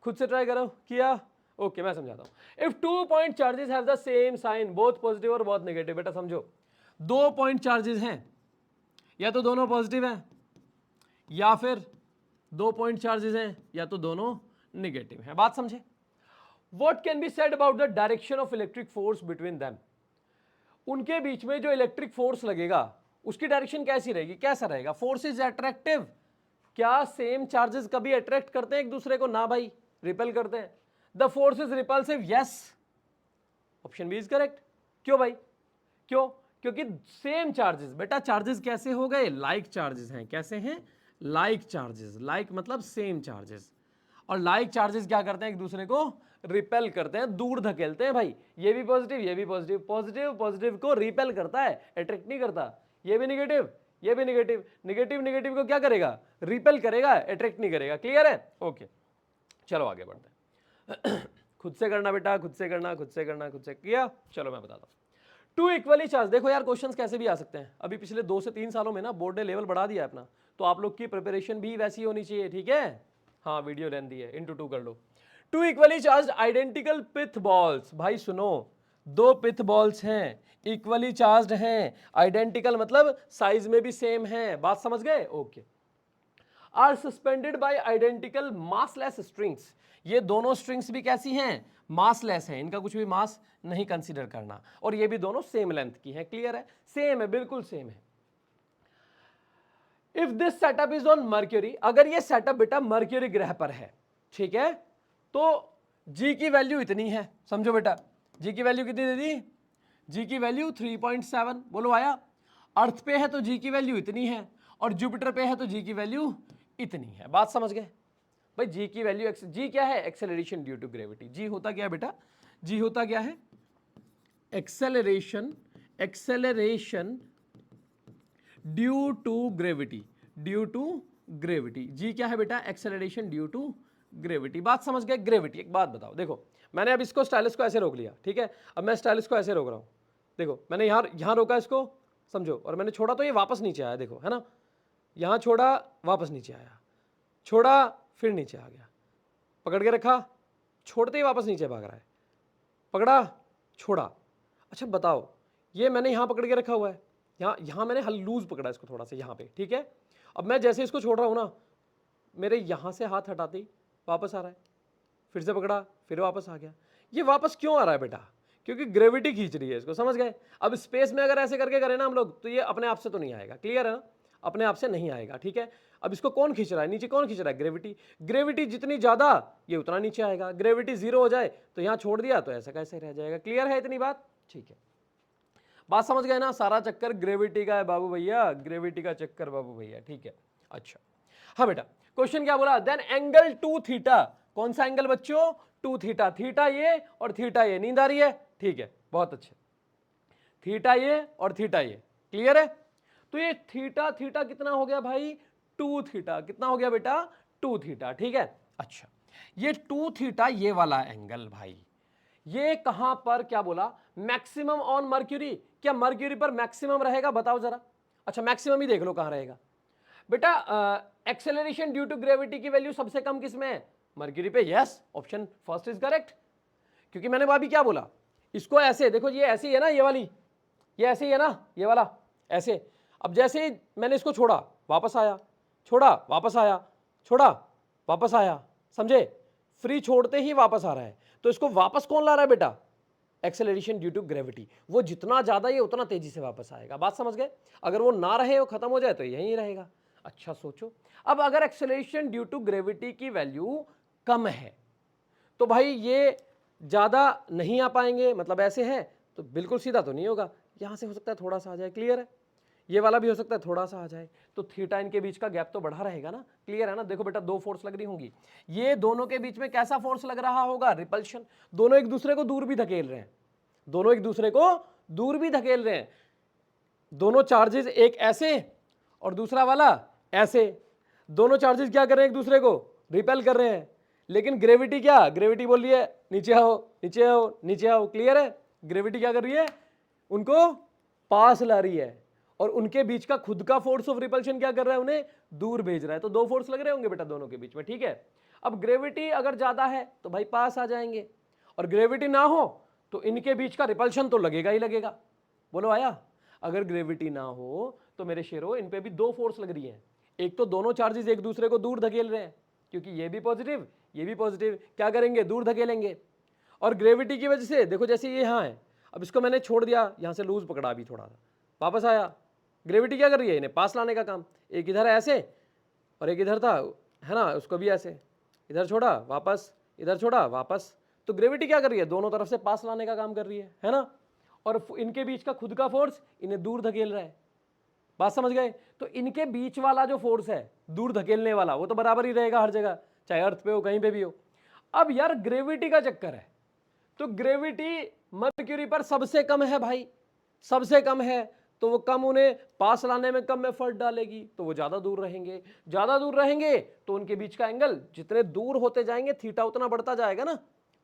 खुद से ट्राई करो, किया? ओके मैं समझाता हूं। If 2 point charges have the same sign, both positive और बोथ नेगेटिव। बेटा समझो, 2 पॉइंट चार्जेस हैं, या तो दोनों पॉजिटिव हैं, या फिर 2 पॉइंट चार्जेस हैं, या तो दोनों नेगेटिव हैं। बात समझे? What can be said about the direction of electric force between them? उनके बीच में जो इलेक्ट्रिक फोर्स लगेगा उसकी डायरेक्शन कैसी रहेगी, कैसा रहेगा? Force is attractive. क्या सेम चार्जेस कभी अट्रैक्ट करते हैं एक दूसरे को? ना भाई, रिपेल करते हैं। The force is repulsive, yes, option B is correct. क्यों भाई, क्यों? क्योंकि सेम चार्जेस, बेटा चार्जेस कैसे हो गए? लाइक चार्जेस हैं। कैसे हैं? Like charges. लाइक मतलब सेम चार्जेस, और लाइक चार्जेस क्या करते हैं? एक दूसरे को रिपेल करते हैं, दूर धकेलते हैं भाई। ये भी पॉजिटिव, ये भी पॉजिटिव। पॉजिटिव पॉजिटिव को रिपेल करता है, अट्रैक्ट नहीं करता। ये भी निगेटिव, ये भी निगेटिव। निगेटिव निगेटिव को क्या करेगा? रिपेल करेगा, अट्रैक्ट नहीं करेगा। क्लियर है? ओके, चलो आगे बढ़ते हैं। खुद से करना बेटा, खुद से करना, खुद से करना, खुद से किया। चलो मैं बताता हूं। टू इक्वली चार्ज, देखो यार क्वेश्चंस कैसे भी आ सकते हैं। अभी पिछले 2 से 3 सालों में ना बोर्ड ने लेवल बढ़ा दिया है अपना, तो आप लोग की प्रिपरेशन भी वैसी होनी चाहिए, ठीक है? हाँ, वीडियो लेंदी है, इंटू 2 कर लो। Two equally charge identical pith balls, भाई सुनो, 2 पिथ बॉल्स हैं, इक्वली चार्ज्ड हैं, आइडेंटिकल मतलब साइज में भी सेम है। बात समझ गए? Okay. Are suspended by identical massless strings, ये दोनों स्ट्रिंग्स भी कैसी हैं? मासलेस हैं, इनका कुछ भी मास नहीं कंसीडर करना, और ये भी दोनों सेम लेंथ की हैं। क्लियर है? सेम है, बिल्कुल सेम है। If this setup is on mercury, अगर ये सेटअप बेटा मर्क्यूरी ग्रह पर है, ठीक है, तो जी की वैल्यू इतनी है, समझो बेटा, जी की वैल्यू कितनी दे दी? जी की वैल्यू 3.7, बोलो आया। अर्थ पे है तो जी की वैल्यू इतनी है, और जुपिटर पे है तो जी की वैल्यू इतनी है। बात समझ गए भाई? जी की वैल्यू, जी क्या है? Acceleration due to gravity. G होता क्या है बेटा? जी होता क्या है? Acceleration, acceleration due to gravity, due to gravity. G क्या है बेटा? Acceleration due to gravity. बात समझ गए? ग्रेविटी। एक बात बताओ, देखो मैंने अब इसको स्टाइलस को ऐसे रोक लिया, ठीक है, अब मैं स्टाइलस को ऐसे रोक रहा हूं। देखो मैंने यहां रोका इसको, समझो, और मैंने छोड़ा तो ये वापस नीचे आया, देखो है ना, यहां छोड़ा वापस नीचे आया, छोड़ा फिर नीचे आ गया, पकड़ के रखा, छोड़ते ही वापस नीचे भाग रहा है, पकड़ा, छोड़ा। अच्छा बताओ, ये मैंने यहां पकड़ के रखा हुआ है, यहां मैंने हल लूज पकड़ा इसको थोड़ा सा यहां पे, ठीक है, अब मैं जैसे इसको छोड़ रहा हूं ना, मेरे यहां से हाथ हटाते ही वापस आ रहा है, फिर से पकड़ा, फिर वापस आ गया। ये वापस क्यों आ रहा है बेटा? क्योंकि ग्रेविटी खींच रही है इसको, समझ गए? अब स्पेस में अगर ऐसे करके करें ना हम लोग, तो ये अपने आप से तो नहीं आएगा। क्लियर है ना? अपने आप से नहीं आएगा, ठीक है। अब इसको कौन खींच रहा है? नीचे कौन खींच रहा है? ग्रेविटी। ग्रेविटी जितनी ज्यादा, ये उतना नीचे आएगा। ग्रेविटी 0 हो जाए तो यहां छोड़ दिया तो ऐसा कैसे रह जाएगा। क्लियर है इतनी बात? ठीक है, बात समझ गए ना? सारा चक्कर ग्रेविटी का है बाबू भैया, ग्रेविटी का चक्कर बाबू भैया, ठीक है। अच्छा हाँ बेटा, क्वेश्चन क्या बोला? देन एंगल 2 थीटा, कौन सा एंगल बच्चों? 2 थीटा। थीटा ये और थीटा ये, नींद आ रही है? ठीक है, बहुत अच्छे। थीटा ये और थीटा ये, क्लियर है? तो ये थीटा थीटा कितना हो गया भाई? 2 थीटा। कितना हो गया बेटा? 2 थीटा, ठीक है। अच्छा, ये 2 थीटा ये वाला एंगल भाई, ये कहां पर, क्या बोला? Maximum on mercury. क्या मर्क्यूरी पर मैक्सिमम रहेगा? बताओ जरा। अच्छा मैक्सिमम ही देख लो कहां रहेगा बेटा। एक्सेलरेशन ड्यू टू ग्रेविटी की वैल्यू सबसे कम किसमें है? मर्क्यूरी पे। Yes, option first is correct. क्योंकि मैंने अभी क्या बोला, इसको ऐसे देखो, ये ऐसी है ना, ये वाली, ये ऐसे ही है ना, ये वाला ऐसे। अब जैसे ही मैंने इसको छोड़ा, वापस आया, छोड़ा वापस आया, छोड़ा वापस आया, समझे? फ्री छोड़ते ही वापस आ रहा है, तो इसको वापस कौन ला रहा है बेटा? Acceleration due to gravity. वो जितना ज्यादा ये उतना तेजी से वापस आएगा। बात समझ गए? अगर वो ना रहे, वो खत्म हो जाए, तो यहीं रहेगा। अच्छा सोचो, अब अगर एक्सेलरेशन ड्यू टू ग्रेविटी की वैल्यू कम है, तो भाई ये ज्यादा नहीं आ पाएंगे, मतलब ऐसे है तो बिल्कुल सीधा तो नहीं होगा, यहां से हो सकता है थोड़ा सा आ जाए। क्लियर है? ये वाला भी हो सकता है थोड़ा सा आ जाए, तो थीटा इनके बीच का गैप तो बढ़ा रहेगा ना। क्लियर है ना? देखो बेटा, 2 फोर्स लग रही होंगी, ये दोनों के बीच में कैसा फोर्स लग रहा होगा? रिपल्शन। दोनों एक दूसरे को दूर भी धकेल रहे हैं, दोनों एक दूसरे को दूर भी धकेल रहे हैं। दोनों चार्जेस, एक ऐसे और दूसरा वाला ऐसे, दोनों चार्जेस क्या कर रहे हैं? एक दूसरे को रिपेल कर रहे हैं। लेकिन ग्रेविटी क्या? ग्रेविटी बोल रही है नीचे आओ, नीचे आओ, नीचे आओ। क्लियर है? ग्रेविटी क्या कर रही है? उनको पास ला रही है, और उनके बीच का खुद का फोर्स ऑफ रिपल्शन क्या कर रहा है? उन्हें दूर भेज रहा है। तो 2 फोर्स लग रहे होंगे बेटा दोनों के बीच में, ठीक है। अब ग्रेविटी अगर ज्यादा है तो भाई पास आ जाएंगे, और ग्रेविटी ना हो तो इनके बीच का रिपल्शन तो लगेगा ही लगेगा। बोलो आया? अगर ग्रेविटी ना हो तो मेरे शेरों, इन पे भी 2 फोर्स लग रही है। एक तो दोनों चार्जेस एक दूसरे को दूर धकेल रहे हैं, क्योंकि ये भी पॉजिटिव, ये भी पॉजिटिव, क्या करेंगे? दूर धकेलेंगे। और ग्रेविटी की वजह से देखो, जैसे ये यहां है, अब इसको मैंने छोड़ दिया, यहाँ से लूज पकड़ा भी थोड़ा सा, वापस आया, ग्रेविटी क्या कर रही है, इन्हें पास लाने का काम। एक इधर है ऐसे और एक इधर था, है ना, उसको भी ऐसे, इधर छोड़ा वापस, इधर छोड़ा वापस, तो ग्रेविटी क्या कर रही है, दोनों तरफ से पास लाने का काम कर रही है ना। और इनके बीच का खुद का फोर्स इन्हें दूर धकेल रहा है। बात समझ गए? तो इनके बीच वाला जो फोर्स है दूर धकेलने वाला, वो तो बराबर ही रहेगा हर जगह, चाहे अर्थ पे हो कहीं पे भी हो। अब यार ग्रेविटी का चक्कर है, तो ग्रेविटी मर्क्यूरी पर सबसे कम है भाई, सबसे कम है, तो वो कम, उन्हें पास लाने में कम एफर्ट डालेगी, तो वो ज्यादा दूर रहेंगे। ज्यादा दूर रहेंगे तो उनके बीच का एंगल जितने दूर होते जाएंगे थीटा उतना बढ़ता जाएगा ना।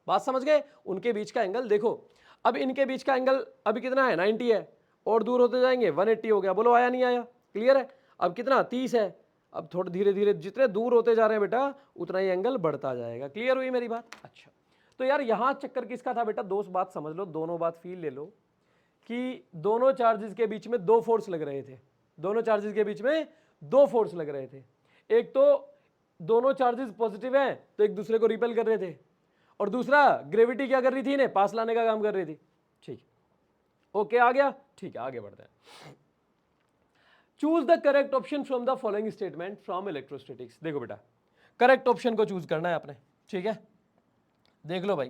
बात समझ गए? उनके बीच का एंगल देखो, अब इनके बीच का एंगल अभी कितना है, 90 है, और दूर होते जाएंगे 180 हो गया। बोलो आया नहीं आया? क्लियर है? अब कितना, 30 है। अब थोड़ा धीरे धीरे जितने दूर होते जा रहे हैं बेटा उतना ही एंगल बढ़ता जाएगा। क्लियर हुई मेरी बात? अच्छा, तो यार यहां चक्कर किसका था बेटा, दोस्त बात समझ लो, दोनों बात फील ले लो कि दोनों चार्जेस के बीच में दो फोर्स लग रहे थे, दोनों चार्जेस के बीच में दो फोर्स लग रहे थे। एक तो दोनों चार्जेस पॉजिटिव हैं तो एक दूसरे को रिपेल कर रहे थे, और दूसरा ग्रेविटी क्या कर रही थी, इन्हें पास लाने का काम कर रही थी। ठीक, ओके आ गया? ठीक है, आगे बढ़ते हैं। Choose the correct option from the following statement from electrostatics. देखो बेटा, करेक्ट ऑप्शन को चूज करना है आपने, ठीक है? देख लो भाई,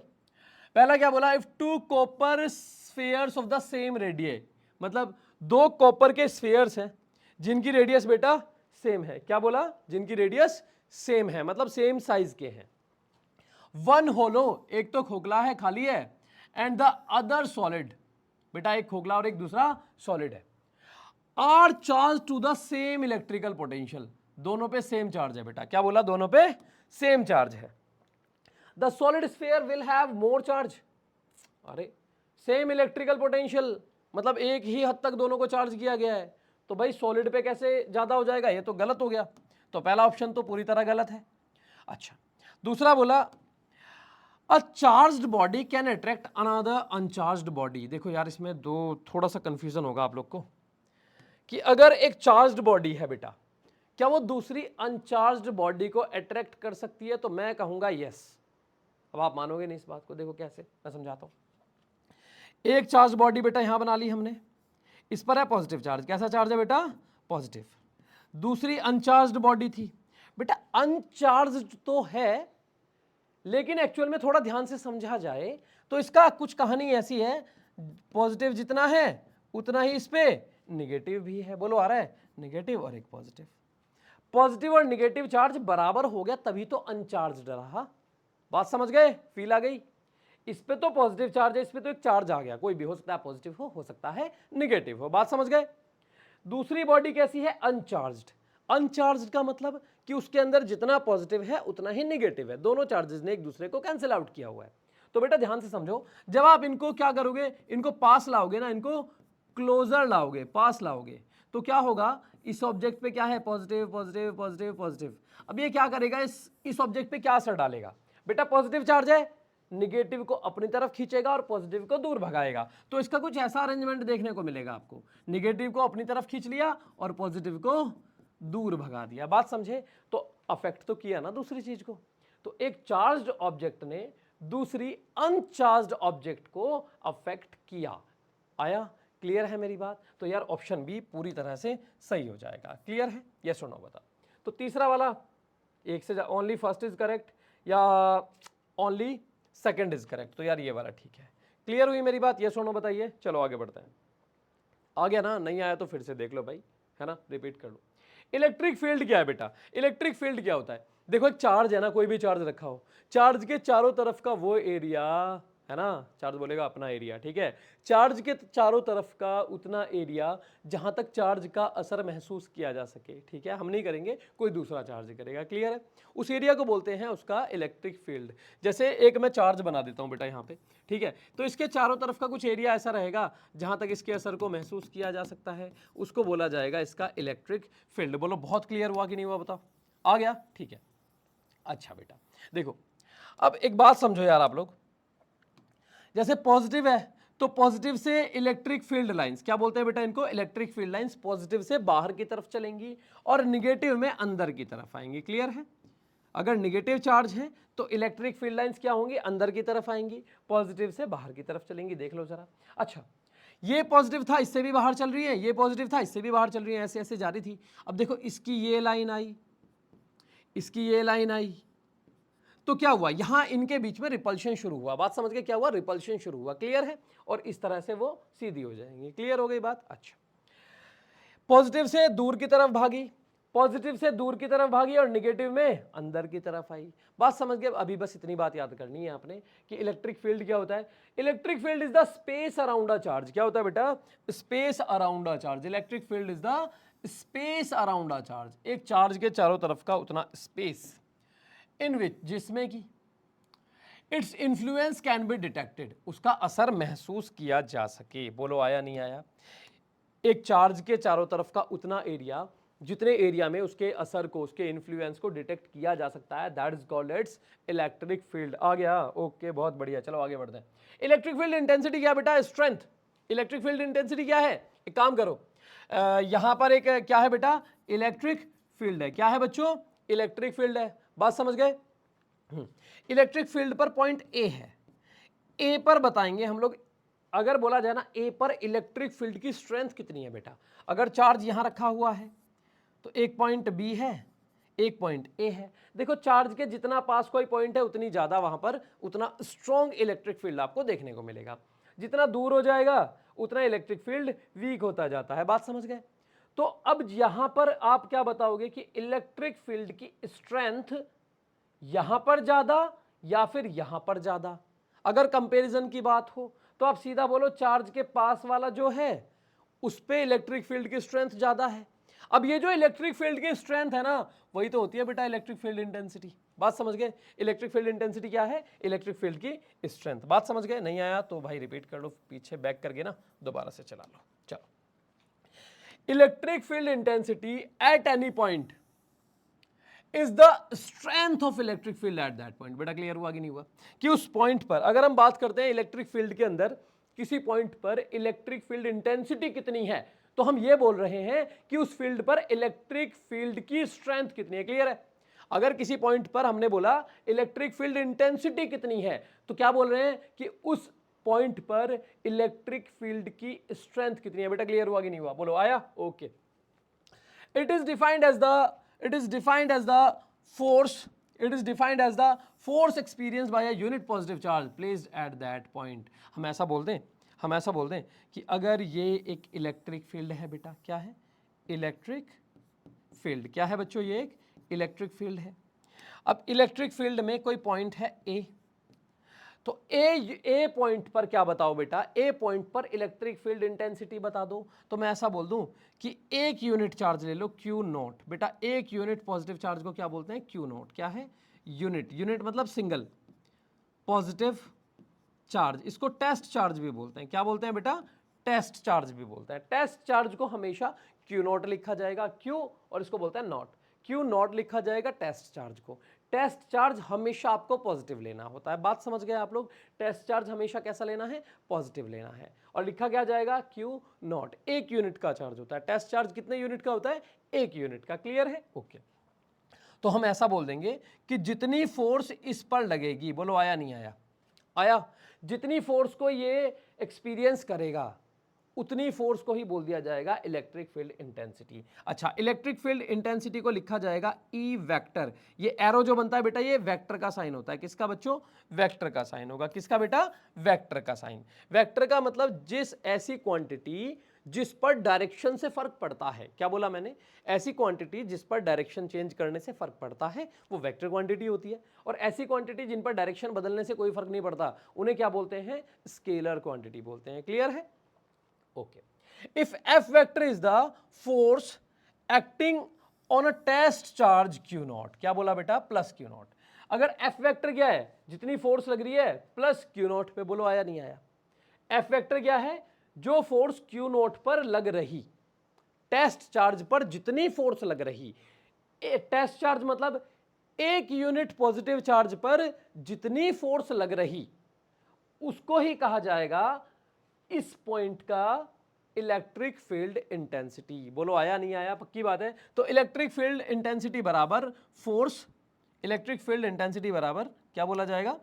पहला क्या बोला, if two copper spheres of the same radius, मतलब दो कॉपर के स्फीयर्स हैं जिनकी रेडियस बेटा सेम है। क्या बोला? जिनकी रेडियस सेम है, मतलब सेम साइज के हैं। वन होलो, एक तो खोखला है, खाली है, एंड द अदर सॉलिड, बेटा एक खोखला और एक दूसरा सॉलिड है, are charged to the same electrical potential, दोनों पे सेम चार्ज है बेटा। क्या बोला? दोनों पे सेम चार्ज है। The solid sphere will have more charge, अरे सेम इलेक्ट्रिकल पोटेंशियल, मतलब एक ही हद तक दोनों को चार्ज किया गया है, तो भाई सॉलिड पे कैसे ज्यादा हो जाएगा, ये तो गलत हो गया, तो पहला ऑप्शन तो पूरी तरह गलत है। अच्छा, दूसरा बोला a charged body can attract another uncharged body. देखो यार इसमें दो थोड़ा सा कंफ्यूजन होगा आप लोग को कि अगर एक चार्ज्ड बॉडी है बेटा, क्या वो दूसरी अनचार्ज्ड बॉडी को अट्रैक्ट कर सकती है? तो मैं कहूंगा यस। अब आप मानोगे नहीं इस बात को, देखो कैसे, मैं समझाता हूं। एक चार्ज बॉडी बेटा यहां बना ली हमने, इस पर है पॉजिटिव चार्ज, कैसा चार्ज है बेटा? पॉजिटिव। दूसरी अनचार्ज्ड बॉडी थी बेटा, अनचार्ज्ड तो है लेकिन एक्चुअल में थोड़ा ध्यान से समझा जाए तो इसका कुछ कहानी ऐसी है, पॉजिटिव जितना है उतना ही इस पे निगेटिव भी है। बोलो आ रहा है? निगेटिव और एक पॉजिटिव, पॉजिटिव और निगेटिव चार्ज बराबर हो गया तभी तो अनचार्ज्ड रहा। बात समझ गए? फील आ गई? इस पे तो पॉजिटिव चार्ज है, इस पे तो एक चार्ज आ गया, कोई भी हो सकता है पॉजिटिव हो सकता है निगेटिव हो। बात समझ गए? दूसरी बॉडी कैसी है? अनचार्ज्ड। अनचार्ज्ड का मतलब कि उसके अंदर जितना पॉजिटिव है उतना ही निगेटिव है, दोनों चार्जेस ने एक दूसरे को कैंसिल आउट किया हुआ है। तो बेटा ध्यान से समझो, जब आप इनको क्या करोगे, इनको पास लाओगे ना, इनको क्लोजर लाओगे, पास लाओगे, तो क्या होगा, इस ऑब्जेक्ट पे क्या है? Positive positive positive positive. अब ये क्या करेगा, इस ऑब्जेक्ट पे क्या असर डालेगा बेटा? पॉजिटिव चार्ज है, निगेटिव को अपनी तरफ खींचेगा और पॉजिटिव को दूर भगाएगा। तो इसका कुछ ऐसा अरेंजमेंट देखने को मिलेगा आपको, निगेटिव को अपनी तरफ खींच लिया और पॉजिटिव को दूर भगा दिया। बात समझे? तो अफेक्ट तो किया ना दूसरी चीज को। तो एक चार्ज्ड ऑब्जेक्ट ने दूसरी अनचार्ज्ड ऑब्जेक्ट को अफेक्ट किया। आया? क्लियर है मेरी बात? तो यार ऑप्शन बी पूरी तरह से सही हो जाएगा। क्लियर है? यस और नो बता। तो तीसरा वाला, एक से ओनली फर्स्ट इज करेक्ट या ओनली सेकंड इज करेक्ट, तो यार ये वाला ठीक है। क्लियर हुई मेरी बात? यस और नो बताइए। चलो आगे बढ़ते हैं। आ गया ना? नहीं आया तो फिर से देख लो भाई, है ना, रिपीट कर लो। इलेक्ट्रिक फील्ड क्या है बेटा? इलेक्ट्रिक फील्ड क्या होता है? देखो एक चार्ज है ना, कोई भी चार्ज रखा हो, चार्ज के चारों तरफ का वो एरिया है ना, चार्ज बोलेगा अपना एरिया, ठीक है, चार्ज के चारों तरफ का उतना एरिया जहां तक चार्ज का असर महसूस किया जा सके, ठीक है, हम नहीं करेंगे, कोई दूसरा चार्ज करेगा। क्लियर है? उस एरिया को बोलते हैं उसका इलेक्ट्रिक फील्ड। जैसे एक मैं चार्ज बना देता हूं बेटा यहाँ पे, ठीक है, तो इसके चारों तरफ का कुछ एरिया ऐसा रहेगा जहां तक इसके असर को महसूस किया जा सकता है, उसको बोला जाएगा इसका इलेक्ट्रिक फील्ड। बोलो बहुत क्लियर हुआ कि नहीं हुआ? बताओ। आ गया? ठीक है। अच्छा बेटा देखो, अब एक बात समझो यार आप लोग, जैसे पॉजिटिव है तो पॉजिटिव से इलेक्ट्रिक फील्ड लाइंस, क्या बोलते हैं बेटा इनको? इलेक्ट्रिक फील्ड लाइंस पॉजिटिव से बाहर की तरफ चलेंगी और निगेटिव में अंदर की तरफ आएंगी। क्लियर है? अगर निगेटिव चार्ज है तो इलेक्ट्रिक फील्ड लाइंस क्या होंगी, अंदर की तरफ आएंगी, पॉजिटिव से बाहर की तरफ चलेंगी। देख लो जरा। अच्छा, ये पॉजिटिव था, इससे भी बाहर चल रही है, ये पॉजिटिव था, इससे भी बाहर चल रही है, ऐसे ऐसे जा रही थी। अब देखो इसकी ये लाइन आई, इसकी ये लाइन आई, तो क्या हुआ, यहां इनके बीच में रिपल्शन शुरू हुआ। बात समझ गए, क्या हुआ, रिपल्शन शुरू हुआ। क्लियर है? और इस तरह से वो सीधी हो जाएंगी। क्लियर हो गई बात? अच्छा, पॉजिटिव से दूर की तरफ भागी, पॉजिटिव से दूर की तरफ भागी और नेगेटिव में अंदर की तरफ आई। बात समझ गए? अभी बस इतनी बात याद करनी है आपने कि इलेक्ट्रिक फील्ड क्या होता है। Electric field is the space around a charge. क्या होता है बेटा? Space around a charge. Electric field is the space around a charge. एक चार्ज के चारों तरफ का उतना स्पेस इन विच, जिसमें कि its influence can be detected, उसका असर महसूस किया जा सके। बोलो आया नहीं आया? एक चार्ज के चारों तरफ का उतना एरिया जितने एरिया में उसके असर को, उसके इन्फ्लुएंस को डिटेक्ट किया जा सकता है, that is called its electric field. आ गया? ओके, बहुत बढ़िया। चलो आगे बढ़ते हैं। इलेक्ट्रिक फील्ड इंटेंसिटी क्या बेटा? स्ट्रेंथ। इलेक्ट्रिक फील्ड इंटेंसिटी क्या है? एक काम करो, यहां पर एक क्या है बेटा? इलेक्ट्रिक फील्ड है। क्या है बच्चों? इलेक्ट्रिक फील्ड है। बात समझ गए? इलेक्ट्रिक फील्ड पर पॉइंट ए है, ए पर बताएंगे हम लोग। अगर बोला जाए ना ए पर इलेक्ट्रिक फील्ड की स्ट्रेंथ कितनी है बेटा, अगर चार्ज यहां रखा हुआ है तो एक पॉइंट बी है, एक पॉइंट ए है। देखो चार्ज के जितना पास कोई पॉइंट है उतनी ज्यादा वहां पर उतना स्ट्रॉन्ग इलेक्ट्रिक फील्ड आपको देखने को मिलेगा। जितना दूर हो जाएगा उतना इलेक्ट्रिक फील्ड वीक होता जाता है। बात समझ गए? तो अब यहां पर आप क्या बताओगे कि इलेक्ट्रिक फील्ड की स्ट्रेंथ यहां पर ज्यादा या फिर यहां पर ज्यादा? अगर कंपैरिजन की बात हो तो आप सीधा बोलो चार्ज के पास वाला जो है उस पे इलेक्ट्रिक फील्ड की स्ट्रेंथ ज्यादा है। अब ये जो इलेक्ट्रिक फील्ड की स्ट्रेंथ है ना, वही तो होती है बेटा इलेक्ट्रिक फील्ड इंटेंसिटी। बात समझ गए? इलेक्ट्रिक फील्ड इंटेंसिटी क्या है? इलेक्ट्रिक फील्ड की स्ट्रेंथ। बात समझ गए? नहीं आया तो भाई रिपीट कर लो, पीछे बैक करके ना दोबारा से चला लो। चलो, electric field intensity at any point is the strength of electric field at that point. बेटा क्लियर हुआ कि नहीं हुआ? कि उस पॉइंट पर अगर हम बात करते हैं इलेक्ट्रिक फील्ड के अंदर किसी पॉइंट पर इलेक्ट्रिक फील्ड इंटेंसिटी कितनी है, तो हम ये बोल रहे हैं कि उस फील्ड पर इलेक्ट्रिक फील्ड की स्ट्रेंथ कितनी है। क्लियर है? अगर किसी पॉइंट पर हमने बोला इलेक्ट्रिक फील्ड इंटेंसिटी कितनी है, तो क्या बोल रहे हैं कि उस पॉइंट पर इलेक्ट्रिक फील्ड की स्ट्रेंथ कितनी है। बेटा क्लियर हुआ कि नहीं हुआ? बोलो आया? Okay. It is defined as the force experienced by a unit positive charge placed at that point। हम ऐसा बोल दें कि अगर ये एक इलेक्ट्रिक फील्ड है बेटा, क्या है? Electric field. क्या है बच्चों? ये एक इलेक्ट्रिक फील्ड है। अब इलेक्ट्रिक फील्ड में कोई पॉइंट है ए, तो ए पॉइंट पर क्या बताओ बेटा? ए पॉइंट पर इलेक्ट्रिक फील्ड इंटेंसिटी बता दो। तो मैं ऐसा बोल दूं कि एक यूनिट चार्ज ले लो क्यू नॉट। बेटा एक यूनिट पॉजिटिव चार्ज को क्या बोलते हैं? Q not. क्या है? यूनिट। यूनिट मतलब सिंगल पॉजिटिव चार्ज। इसको टेस्ट चार्ज भी बोलते हैं। क्या बोलते हैं बेटा? टेस्ट चार्ज भी बोलते हैं। टेस्ट चार्ज को हमेशा क्यू नॉट लिखा जाएगा, क्यू, और इसको बोलते हैं नॉट। क्यू नॉट लिखा जाएगा टेस्ट चार्ज को। टेस्ट चार्ज हमेशा आपको पॉजिटिव लेना होता है। बात समझ गए आप लोग? टेस्ट चार्ज हमेशा कैसा लेना है? पॉजिटिव लेना है। और लिखा क्या जाएगा? Q not. एक यूनिट का चार्ज होता है। टेस्ट चार्ज कितने यूनिट का होता है? एक यूनिट का। क्लियर है? ओके। तो हम ऐसा बोल देंगे कि जितनी फोर्स इस पर लगेगी, बोलो आया नहीं आया? आया? जितनी फोर्स को ये एक्सपीरियंस करेगा उतनी फोर्स को ही बोल दिया जाएगा इलेक्ट्रिक फील्ड इंटेंसिटी। अच्छा, इलेक्ट्रिक फील्ड इंटेंसिटी को लिखा जाएगा ई वेक्टर। ये एरो जो बनता है बेटा, ये वेक्टर का साइन होता है। किसका बच्चों? वेक्टर का साइन होगा। किसका बेटा? वेक्टर का साइन। वेक्टर का मतलब जिस ऐसी क्वांटिटी जिस पर डायरेक्शन से फर्क पड़ता है। क्या बोला मैंने? ऐसी क्वांटिटी जिस पर डायरेक्शन चेंज करने से फर्क पड़ता है वो वेक्टर क्वांटिटी होती है। और ऐसी क्वांटिटी जिन पर डायरेक्शन बदलने से कोई फर्क नहीं पड़ता उन्हें क्या बोलते हैं? स्केलर क्वांटिटी बोलते हैं। क्लियर है? Okay. If F vector is the force acting on a test charge Q naught, क्या बोला बेटा? Plus Q naught। अगर F वेक्टर क्या है? जितनी फोर्स लग रही है प्लस Q naught पे। बोलो आया नहीं आया? F वेक्टर क्या है? जो फोर्स Q naught पर लग रही, टेस्ट चार्ज पर जितनी फोर्स लग रही। टेस्ट चार्ज मतलब एक यूनिट पॉजिटिव चार्ज पर जितनी फोर्स लग रही उसको ही कहा जाएगा इस पॉइंट का इलेक्ट्रिक फील्ड इंटेंसिटी। बोलो आया नहीं आया? पक्की बात है? तो इलेक्ट्रिक फील्ड इंटेंसिटी बराबर फोर्स, इलेक्ट्रिक फील्ड इंटेंसिटी बराबर क्या बोला जाएगा,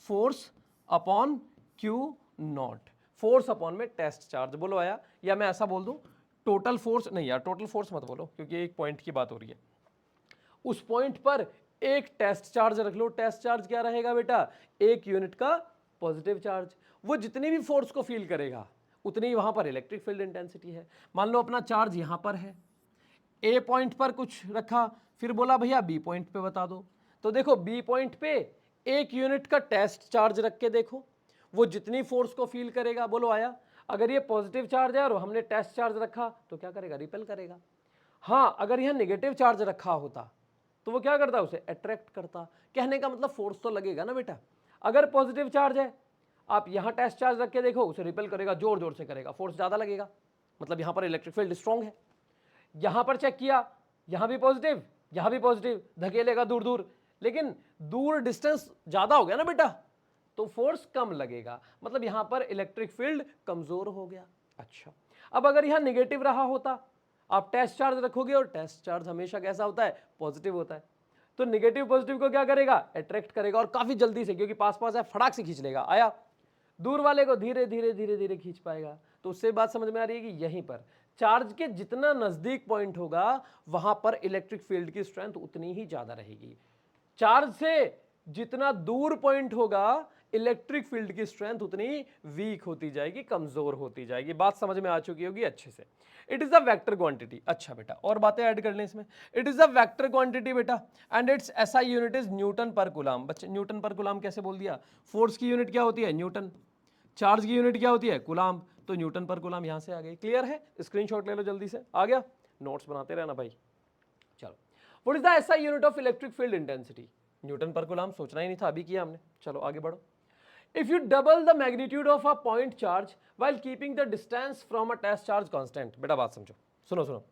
force upon Q not, force upon में टेस्ट चार्ज। बोलो आया, या मैं ऐसा बोल दूं टोटल फोर्स, नहीं यार टोटल फोर्स मत बोलो क्योंकि एक पॉइंट की बात हो रही है, उस पॉइंट पर एक टेस्ट चार्ज रख लो। टेस्ट चार्ज क्या रहेगा बेटा, एक यूनिट का पॉजिटिव चार्ज। वो जितनी भी फोर्स को फील करेगा उतनी ही वहां पर इलेक्ट्रिक फील्ड इंटेंसिटी है। मान लो अपना चार्ज यहां पर है, ए पॉइंट पर कुछ रखा, फिर बोला भैया बी पॉइंट पे बता दो, तो देखो बी पॉइंट पे एक यूनिट का टेस्ट चार्ज रख के देखो, वो जितनी फोर्स को फील करेगा। बोलो आया, अगर ये पॉजिटिव चार्ज है और हमने टेस्ट चार्ज रखा तो क्या करेगा, रिपेल करेगा। हाँ, अगर यह नेगेटिव चार्ज रखा होता तो वो क्या करता, उसे अट्रैक्ट करता। कहने का मतलब फोर्स तो लगेगा ना बेटा। अगर पॉजिटिव चार्ज है, आप यहां टेस्ट चार्ज रख के देखो, उसे रिपेल करेगा, जोर जोर से करेगा, फोर्स ज्यादा लगेगा, मतलब यहां पर इलेक्ट्रिक फील्ड स्ट्रांग है। यहां पर चेक किया, यहां भी पॉजिटिव, यहां भी पॉजिटिव, धकेलेगा दूर दूर, लेकिन दूर डिस्टेंस ज्यादा हो गया ना बेटा, तो फोर्स कम लगेगा, मतलब यहां पर इलेक्ट्रिक फील्ड कमजोर हो गया। अच्छा, अब अगर यहां नेगेटिव रहा होता, आप टेस्ट चार्ज रखोगे और टेस्ट चार्ज हमेशा कैसा होता है, पॉजिटिव होता है, तो नेगेटिव पॉजिटिव को क्या करेगा, अट्रैक्ट करेगा, और काफी जल्दी से, क्योंकि पास पास है, फटाक से खींच लेगा। आया, दूर वाले को धीरे धीरे धीरे धीरे खींच पाएगा। तो उससे बात समझ में आ रही है कि यहीं पर चार्ज के जितना नजदीक पॉइंट होगा वहां पर इलेक्ट्रिक फील्ड की स्ट्रेंथ उतनी ही ज्यादा रहेगी। चार्ज से जितना दूर पॉइंट होगा इलेक्ट्रिक फील्ड की स्ट्रेंथ उतनी वीक होती जाएगी, कमजोर होती जाएगी। बात समझ में आ चुकी होगी अच्छे से। It is a vector quantity. अच्छा बेटा, और बातें ऐड कर लें इसमें। It is a vector quantity बेटा, and its SI unit is newton per coulomb. बच्चे न्यूटन पर कूलम कैसे बोल दिया, फोर्स की यूनिट क्या होती है, न्यूटन, चार्ज की यूनिट क्या होती है, कूलम, तो न्यूटन पर कूलम यहां से आ गई। क्लियर है, स्क्रीनशॉट ले लो जल्दी से, आ गया, नोट्स बनाते रहना भाई। चलो, what is the SI unit of electric field intensity, Newton per coulomb, सोचना ही नहीं था, अभी किया हमने। चलो आगे बढ़ो। If you double the magnitude of a point charge while keeping the distance from a test charge constant, बेटा बात समझो, सुनो सुनो।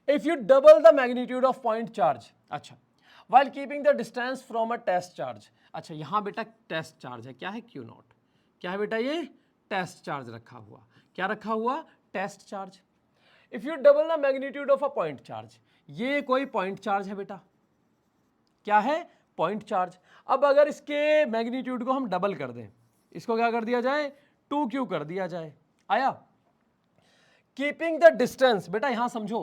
If you double the magnitude of point charge, अच्छा, while keeping the distance from a test charge, अच्छा यहां बेटा test charge है, क्या है, Q नॉट, क्या है बेटा, ये टेस्ट चार्ज रखा हुआ, क्या रखा हुआ, test charge. If you double the magnitude of a point charge, ये कोई पॉइंट चार्ज है बेटा, क्या है, पॉइंट चार्ज। अब अगर इसके मैग्नीट्यूड को हम डबल कर दें, इसको क्या कर दिया जाए, 2Q कर दिया जाए। आया, कीपिंग द डिस्टेंस, बेटा यहां समझो,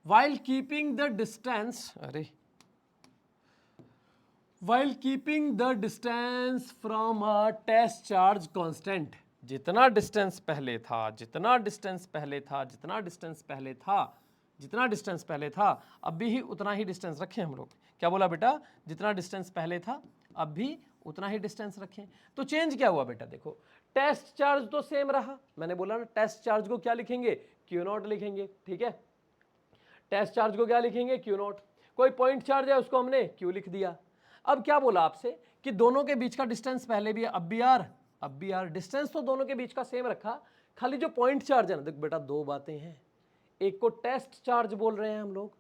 वाइल कीपिंग द डिस्टेंस, अरे while keeping the distance from a test charge constant, जितना डिस्टेंस पहले था, जितना डिस्टेंस पहले था, जितना डिस्टेंस पहले था, जितना डिस्टेंस पहले था, अब भी उतना ही डिस्टेंस रखें हम लोग। क्या बोला बेटा, जितना डिस्टेंस पहले था अब भी उतना ही डिस्टेंस रखें। तो चेंज क्या हुआ बेटा, देखो टेस्ट चार्ज तो सेम रहा, मैंने बोला ना टेस्ट चार्ज को क्या लिखेंगे, क्यू नॉट लिखेंगे, ठीक है, टेस्ट चार्ज को क्या लिखेंगे, क्यू नॉट। कोई पॉइंट चार्ज है उसको हमने क्यू लिख दिया। अब क्या बोला आपसे कि दोनों के बीच का डिस्टेंस पहले भी है, अब भी आर, अब भी आर, डिस्टेंस तो दोनों के बीच का सेम रखा, खाली जो पॉइंट चार्ज है ना, देख बेटा दो बातें हैं, एक को टेस्ट चार्ज बोल रहे हैं हम लोग।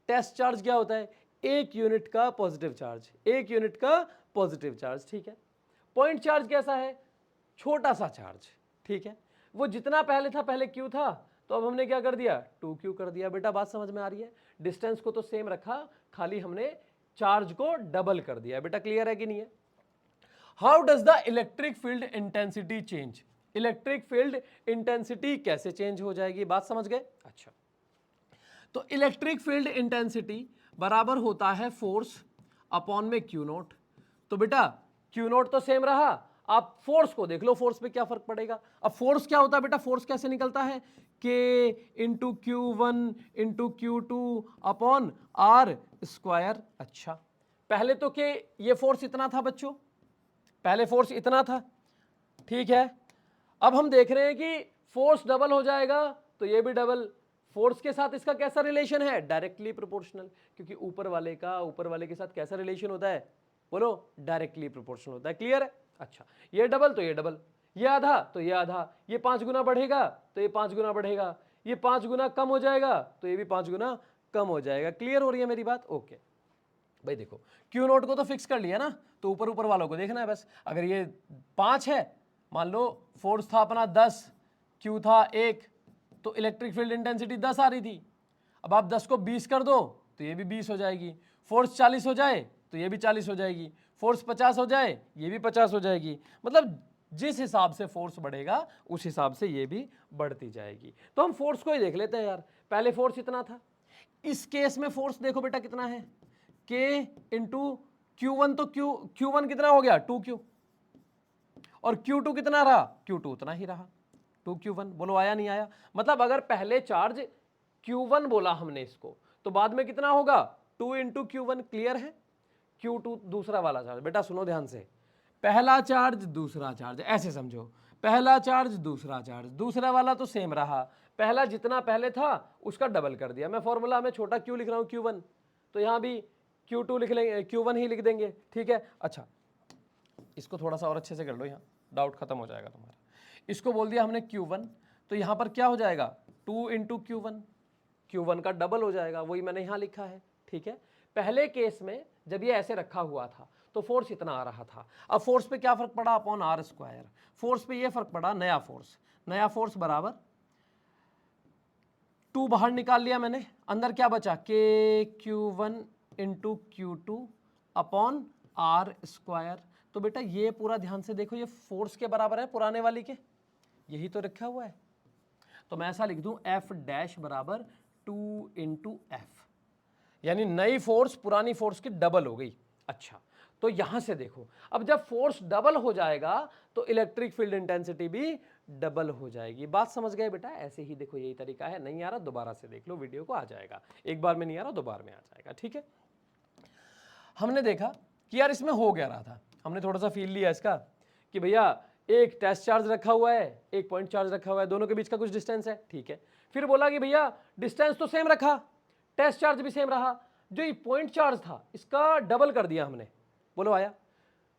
टेस्ट चार्ज क्या होता है, एक यूनिट का पॉजिटिव चार्ज, एक यूनिट का पॉजिटिव चार्ज, ठीक है। पॉइंट चार्ज कैसा है, छोटा सा चार्ज, ठीक है, वो जितना पहले था, पहले क्यू था, तो अब हमने क्या कर दिया, 2Q कर दिया। बेटा बात समझ में आ रही है, डिस्टेंस को तो सेम रखा, खाली हमने चार्ज को डबल कर दिया। बेटा क्लियर है कि नहीं है। How does the electric field intensity change, electric field intensity कैसे चेंज हो जाएगी, बात समझ गए। अच्छा, तो इलेक्ट्रिक फील्ड इंटेंसिटी बराबर होता है फोर्स अपॉन में क्यू नॉट। तो बेटा क्यू नॉट तो सेम रहा, आप फोर्स को देख लो, फोर्स पे क्या फर्क पड़ेगा। अब फोर्स क्या होता है बेटा, फोर्स कैसे निकलता है, k into Q1 into Q2 upon r square. अच्छा, पहले तो के ये फोर्स इतना था बच्चों, पहले फोर्स इतना था, ठीक है। अब हम देख रहे हैं कि फोर्स डबल हो जाएगा तो ये भी डबल, फोर्स के साथ इसका कैसा रिलेशन है, डायरेक्टली प्रोपोर्शनल, क्योंकि ऊपर वाले का ऊपर वाले के साथ कैसा रिलेशन होता है, बोलो डायरेक्टली प्रोपोर्शनल होता है। क्लियर है। अच्छा, ये डबल तो ये डबल, ये आधा तो ये आधा, ये 5 गुना बढ़ेगा तो ये 5 गुना बढ़ेगा, ये 5 गुना कम हो जाएगा तो ये भी 5 गुना कम हो जाएगा। क्लियर हो रही है मेरी बात। ओके भाई, देखो क्यू नोट को तो फिक्स कर लिया ना, तो ऊपर ऊपर वालों को देखना है बस। अगर ये 5 है, मान लो फोर्स था अपना 10, क्यू था 1, तो इलेक्ट्रिक फील्ड इंटेंसिटी 10 आ रही थी। अब आप 10 को 20 कर दो तो ये भी 20 हो जाएगी, फोर्स 40 हो जाए तो ये भी 40 हो जाएगी, फोर्स 50 हो जाए, ये भी 50 हो जाएगी। मतलब जिस हिसाब से फोर्स बढ़ेगा उस हिसाब से ये भी बढ़ती जाएगी। तो हम फोर्स को ही देख लेते हैं यार। पहले फोर्स इतना था, इस केस में फोर्स देखो बेटा कितना है, K इंटू Q1, तो Q1 कितना हो गया 2Q, और Q2 कितना रहा, Q2 उतना ही रहा 2Q1। बोलो आया नहीं आया? मतलब अगर पहले चार्ज Q1 बोला हमने इसको, तो बाद में कितना होगा 2 इंटू Q1। क्लियर है? Q2 दूसरा वाला चार्ज, बेटा सुनो ध्यान से, पहला चार्ज दूसरा चार्ज, ऐसे समझो, पहला चार्ज दूसरा चार्ज, दूसरा वाला तो सेम रहा, पहला जितना पहले था उसका डबल कर दिया। मैं फॉर्मूला में छोटा q लिख रहा हूं Q1, तो यहां भी Q2 लिख लेंगे, Q1 ही लिख देंगे। ठीक है, अच्छा इसको थोड़ा सा और अच्छे से कर लो, यहाँ डाउट खत्म हो जाएगा तुम्हारा। इसको बोल दिया हमने Q1, तो यहां पर क्या हो जाएगा 2 इंटू Q1, Q1 का डबल हो जाएगा, वही मैंने यहां लिखा है। ठीक है, पहले केस में जब ये ऐसे रखा हुआ था तो फोर्स इतना आ रहा था। अब फोर्स पे क्या फर्क पड़ा अपॉन आर स्क्वायर, फोर्स पे ये फर्क पड़ा, नया फोर्स बराबर 2 बाहर निकाल लिया मैंने, अंदर क्या बचा KQ1 into Q2 upon r square. तो बेटा ये पूरा ध्यान से देखो, ये फोर्स के बराबर है पुराने वाली के, यही तो रखा हुआ है। तो मैं ऐसा लिख दूं F डैश बराबर 2 इंटू एफ, यानी नई फोर्स पुरानी फोर्स की डबल हो गई। अच्छा, तो यहां से देखो, अब जब फोर्स डबल हो जाएगा तो इलेक्ट्रिक फील्ड इंटेंसिटी भी डबल हो जाएगी। बात समझ गए बेटा? ऐसे ही देखो, यही तरीका है। नहीं आ रहा दोबारा से देख लो वीडियो को, आ जाएगा। एक बार में नहीं आ रहा, दो बार में आ जाएगा। ठीक है, हमने देखा कि यार इसमें हो क्या रहा था, हमने थोड़ा सा फील लिया इसका कि भैया एक टेस्ट चार्ज रखा हुआ है, एक पॉइंट चार्ज रखा हुआ है, दोनों के बीच का कुछ डिस्टेंस है। ठीक है, फिर बोला कि भैया डिस्टेंस तो सेम रखा, टेस्ट चार्ज भी सेम रहा, जो ये पॉइंट चार्ज था इसका डबल कर दिया हमने। बोलो आया?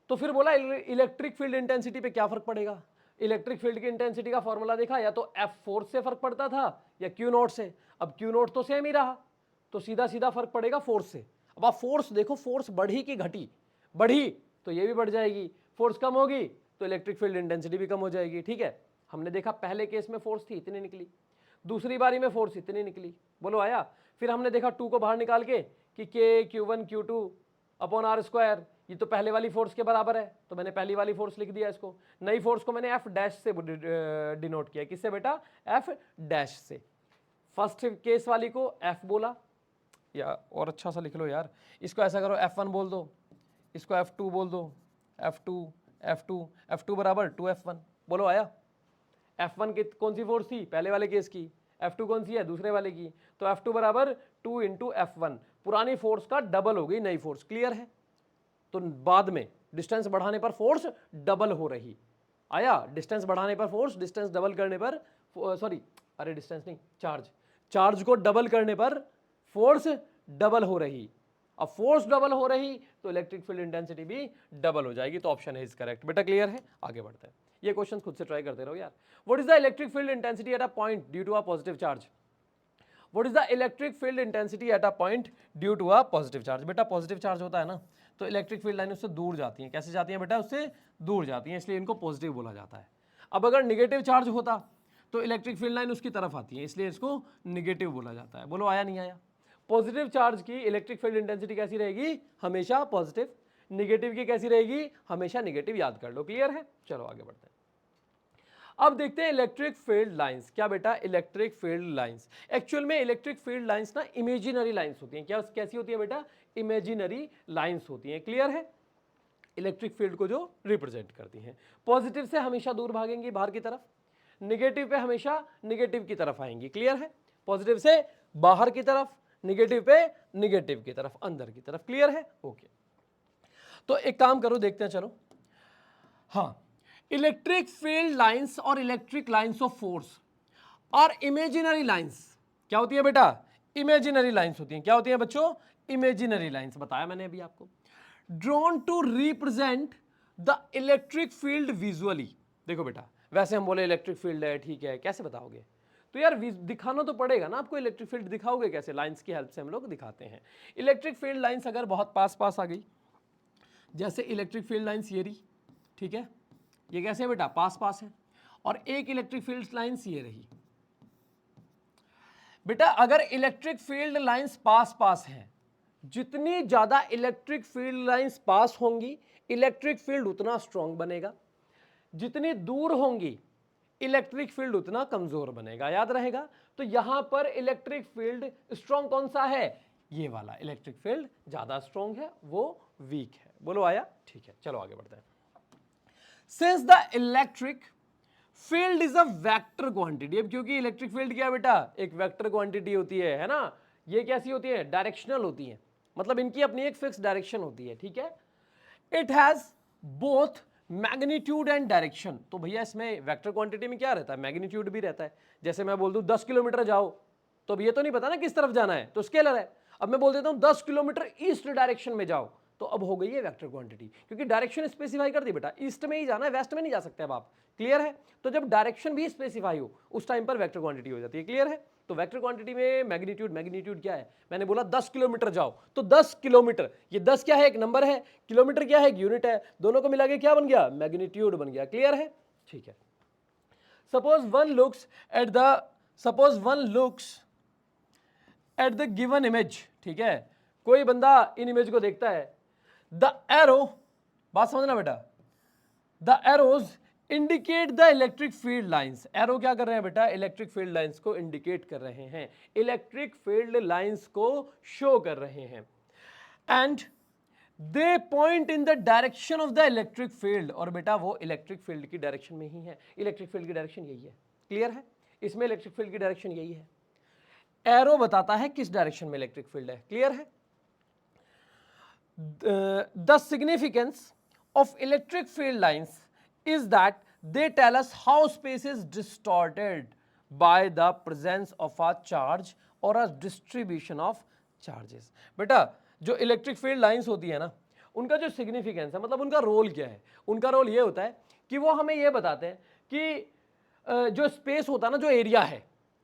तो फिर बोला इलेक्ट्रिक फील्ड इंटेंसिटी पे क्या फर्क पड़ेगा। इलेक्ट्रिक फील्ड की इंटेंसिटी का फॉर्मूला देखा, या तो एफ फोर्स से फर्क पड़ता था या क्यू नॉट से। अब क्यू नॉट तो सेम ही रहा, तो सीधा सीधा फर्क पड़ेगा फोर्स से। अब आप फोर्स देखो, फोर्स बढ़ी कि घटी, बढ़ी तो ये भी बढ़ जाएगी, फोर्स कम होगी तो इलेक्ट्रिक फील्ड इंटेंसिटी भी कम हो जाएगी। ठीक है, हमने देखा पहले केस में फोर्स थी इतनी निकली, दूसरी बारी में फोर्स इतनी निकली। बोलो आया? फिर हमने देखा 2 को बाहर निकाल के कि KQ1 Q2 upon r square, ये तो पहले वाली फोर्स के बराबर है, तो मैंने पहली वाली फोर्स लिख दिया इसको। नई फोर्स को मैंने एफ डैश से डिनोट किया, किससे बेटा? एफ डैश से। फर्स्ट केस वाली को एफ बोला, या और अच्छा सा लिख लो यार, इसको ऐसा करो F1 बोल दो, इसको F2 बोल दो, F2 F2 F2 बराबर 2F1। बोलो आया? F1 की कौन सी फोर्स थी? पहले वाले केस की। F2 कौन सी है? दूसरे वाले की। तो F2 बराबर 2 इंटू F1, पुरानी फोर्स का डबल हो गई नई फोर्स। क्लियर है? तो बाद में डिस्टेंस बढ़ाने पर फोर्स डबल हो रही। आया? डिस्टेंस बढ़ाने पर फोर्स, डिस्टेंस डबल करने पर, सॉरी अरे डिस्टेंस नहीं, चार्ज को डबल करने पर फोर्स डबल हो रही। अब फोर्स डबल हो रही तो इलेक्ट्रिक फील्ड इंटेंसिटी भी डबल हो जाएगी। तो ऑप्शन है इज करेक्ट। बेटा क्लियर है? आगे बढ़ते हैं, ये क्वेश्चन खुद से ट्राई करते रहो यार। What is the electric field intensity at a point due to a positive charge? What is the electric field intensity at a point due to a positive charge? बेटा पॉजिटिव चार्ज होता है ना, तो electric field line उससे दूर जाती है। कैसे जाती है बेटा? उससे दूर जाती है, इसलिए इनको पॉजिटिव बोला जाता है। अब अगर निगेटिव चार्ज होता तो इलेक्ट्रिक फील्ड लाइन उसकी तरफ आती है, इसलिए इसको निगेटिव बोला जाता है। बोलो आया नहीं आया? पॉजिटिव चार्ज की इलेक्ट्रिक फील्ड इंटेंसिटी कैसी रहेगी? हमेशा पॉजिटिव। निगेटिव की कैसी रहेगी? हमेशा निगेटिव। याद कर लो। क्लियर है? चलो आगे बढ़ते हैं। अब देखते हैं इलेक्ट्रिक फील्ड लाइंस। क्या बेटा? Electric field lines. एक्चुअल में इलेक्ट्रिक फील्ड लाइंस ना इमेजिनरी लाइंस होती हैं। क्या कैसी होती है बेटा? इमेजिनरी लाइंस होती हैं। क्लियर है? इलेक्ट्रिक फील्ड को जो रिप्रेजेंट करती हैं। पॉजिटिव से हमेशा दूर भागेंगी बाहर की तरफ, निगेटिव पे हमेशा निगेटिव की तरफ आएंगी। क्लियर है? पॉजिटिव से बाहर की तरफ, निगेटिव पे निगेटिव की तरफ, अंदर की तरफ। क्लियर है? ओके, तो एक काम करो, देखते हैं चलो। हाँ, इलेक्ट्रिक फील्ड लाइंस और इलेक्ट्रिक लाइंस ऑफ फोर्स और इमेजिनरी लाइंस क्या होती है बेटा? इमेजिनरी लाइंस होती हैं। क्या होती हैं बच्चों? Imaginary lines. बताया मैंने अभी आपको। Drawn to represent the electric field visually. देखो बेटा, वैसे हम बोले इलेक्ट्रिक फील्ड है, ठीक है, कैसे बताओगे? तो यार दिखाना तो पड़ेगा ना आपको। इलेक्ट्रिक फील्ड दिखाओगे कैसे? लाइंस की हेल्प से हम लोग दिखाते हैं। इलेक्ट्रिक फील्ड लाइंस अगर बहुत पास पास आ गई, जैसे इलेक्ट्रिक फील्ड लाइंस ये रही, ठीक है, ये कैसे है बेटा? पास पास है। और एक इलेक्ट्रिक फील्ड लाइंस ये रही। बेटा अगर इलेक्ट्रिक फील्ड लाइंस पास पास हैं, जितनी ज्यादा इलेक्ट्रिक फील्ड लाइंस पास होंगी इलेक्ट्रिक फील्ड उतना स्ट्रांग बनेगा, जितनी दूर होंगी इलेक्ट्रिक फील्ड उतना कमजोर बनेगा, याद रहेगा। तो यहां पर इलेक्ट्रिक फील्ड स्ट्रांग कौन सा है, ये वाला इलेक्ट्रिक फील्ड ज्यादा स्ट्रांग है, वो वीक है। बोलो आया, ठीक है, चलो आगे बढ़ते हैं। Since the electric field is a vector quantity, अब क्योंकि इलेक्ट्रिक फील्ड क्या है बेटा, एक वेक्टर क्वांटिटी होती है ना, ये कैसी होती है, डायरेक्शनल होती है, मतलब इनकी अपनी एक फिक्स डायरेक्शन होती है, ठीक है। It has both magnitude and direction, तो भैया इसमें वेक्टर क्वांटिटी में क्या रहता है, मैग्नीट्यूड भी रहता है। जैसे मैं बोल दूं 10 किलोमीटर जाओ, तो अब ये तो नहीं पता ना किस तरफ जाना है, तो स्केलर है। अब मैं बोल देता हूं 10 किलोमीटर ईस्ट डायरेक्शन में जाओ, तो अब हो गई है वेक्टर क्वांटिटी, क्योंकि डायरेक्शन स्पेसिफाई कर दी बेटा, ईस्ट में ही जाना है, वेस्ट में नहीं जा सकते अब आप, क्लियर है। तो जब डायरेक्शन भी स्पेसिफाई हो उस टाइम पर वेक्टर क्वांटिटी हो जाती है, क्लियर है। तो वेक्टर क्वांटिटी में मैग्नीट्यूड, मैग्नीट्यूड क्या है, मैंने बोला 10 किलोमीटर जाओ, तो 10 किलोमीटर, ये 10 क्या है, एक नंबर है, किलोमीटर क्या है, एक यूनिट है, दोनों को मिला के क्या बन गया, मैग्नीट्यूड बन गया, क्लियर है, ठीक है। Suppose one looks at the given image, ठीक है, कोई बंदा इन इमेज को देखता है, द एरो, बात समझना बेटा, the arrows indicate the electric field lines, arrow क्या कर रहे हैं बेटा, इलेक्ट्रिक फील्ड लाइंस को इंडिकेट कर रहे हैं, इलेक्ट्रिक फील्ड लाइंस को शो कर रहे हैं, and they point in the direction of the electric field, और बेटा वो इलेक्ट्रिक फील्ड की डायरेक्शन में ही है, इलेक्ट्रिक फील्ड की डायरेक्शन यही है, क्लियर है, इसमें इलेक्ट्रिक फील्ड की डायरेक्शन यही है, एरो बताता है किस डायरेक्शन में इलेक्ट्रिक फील्ड है, क्लियर है। The significance of electric field lines is that they tell us how space is distorted by the presence of a charge or a distribution of charges। बेटा जो electric field lines होती है ना, उनका जो significance है, मतलब उनका रोल क्या है, उनका रोल ये होता है कि वो हमें ये बताते हैं कि जो स्पेस होता है ना, जो एरिया है,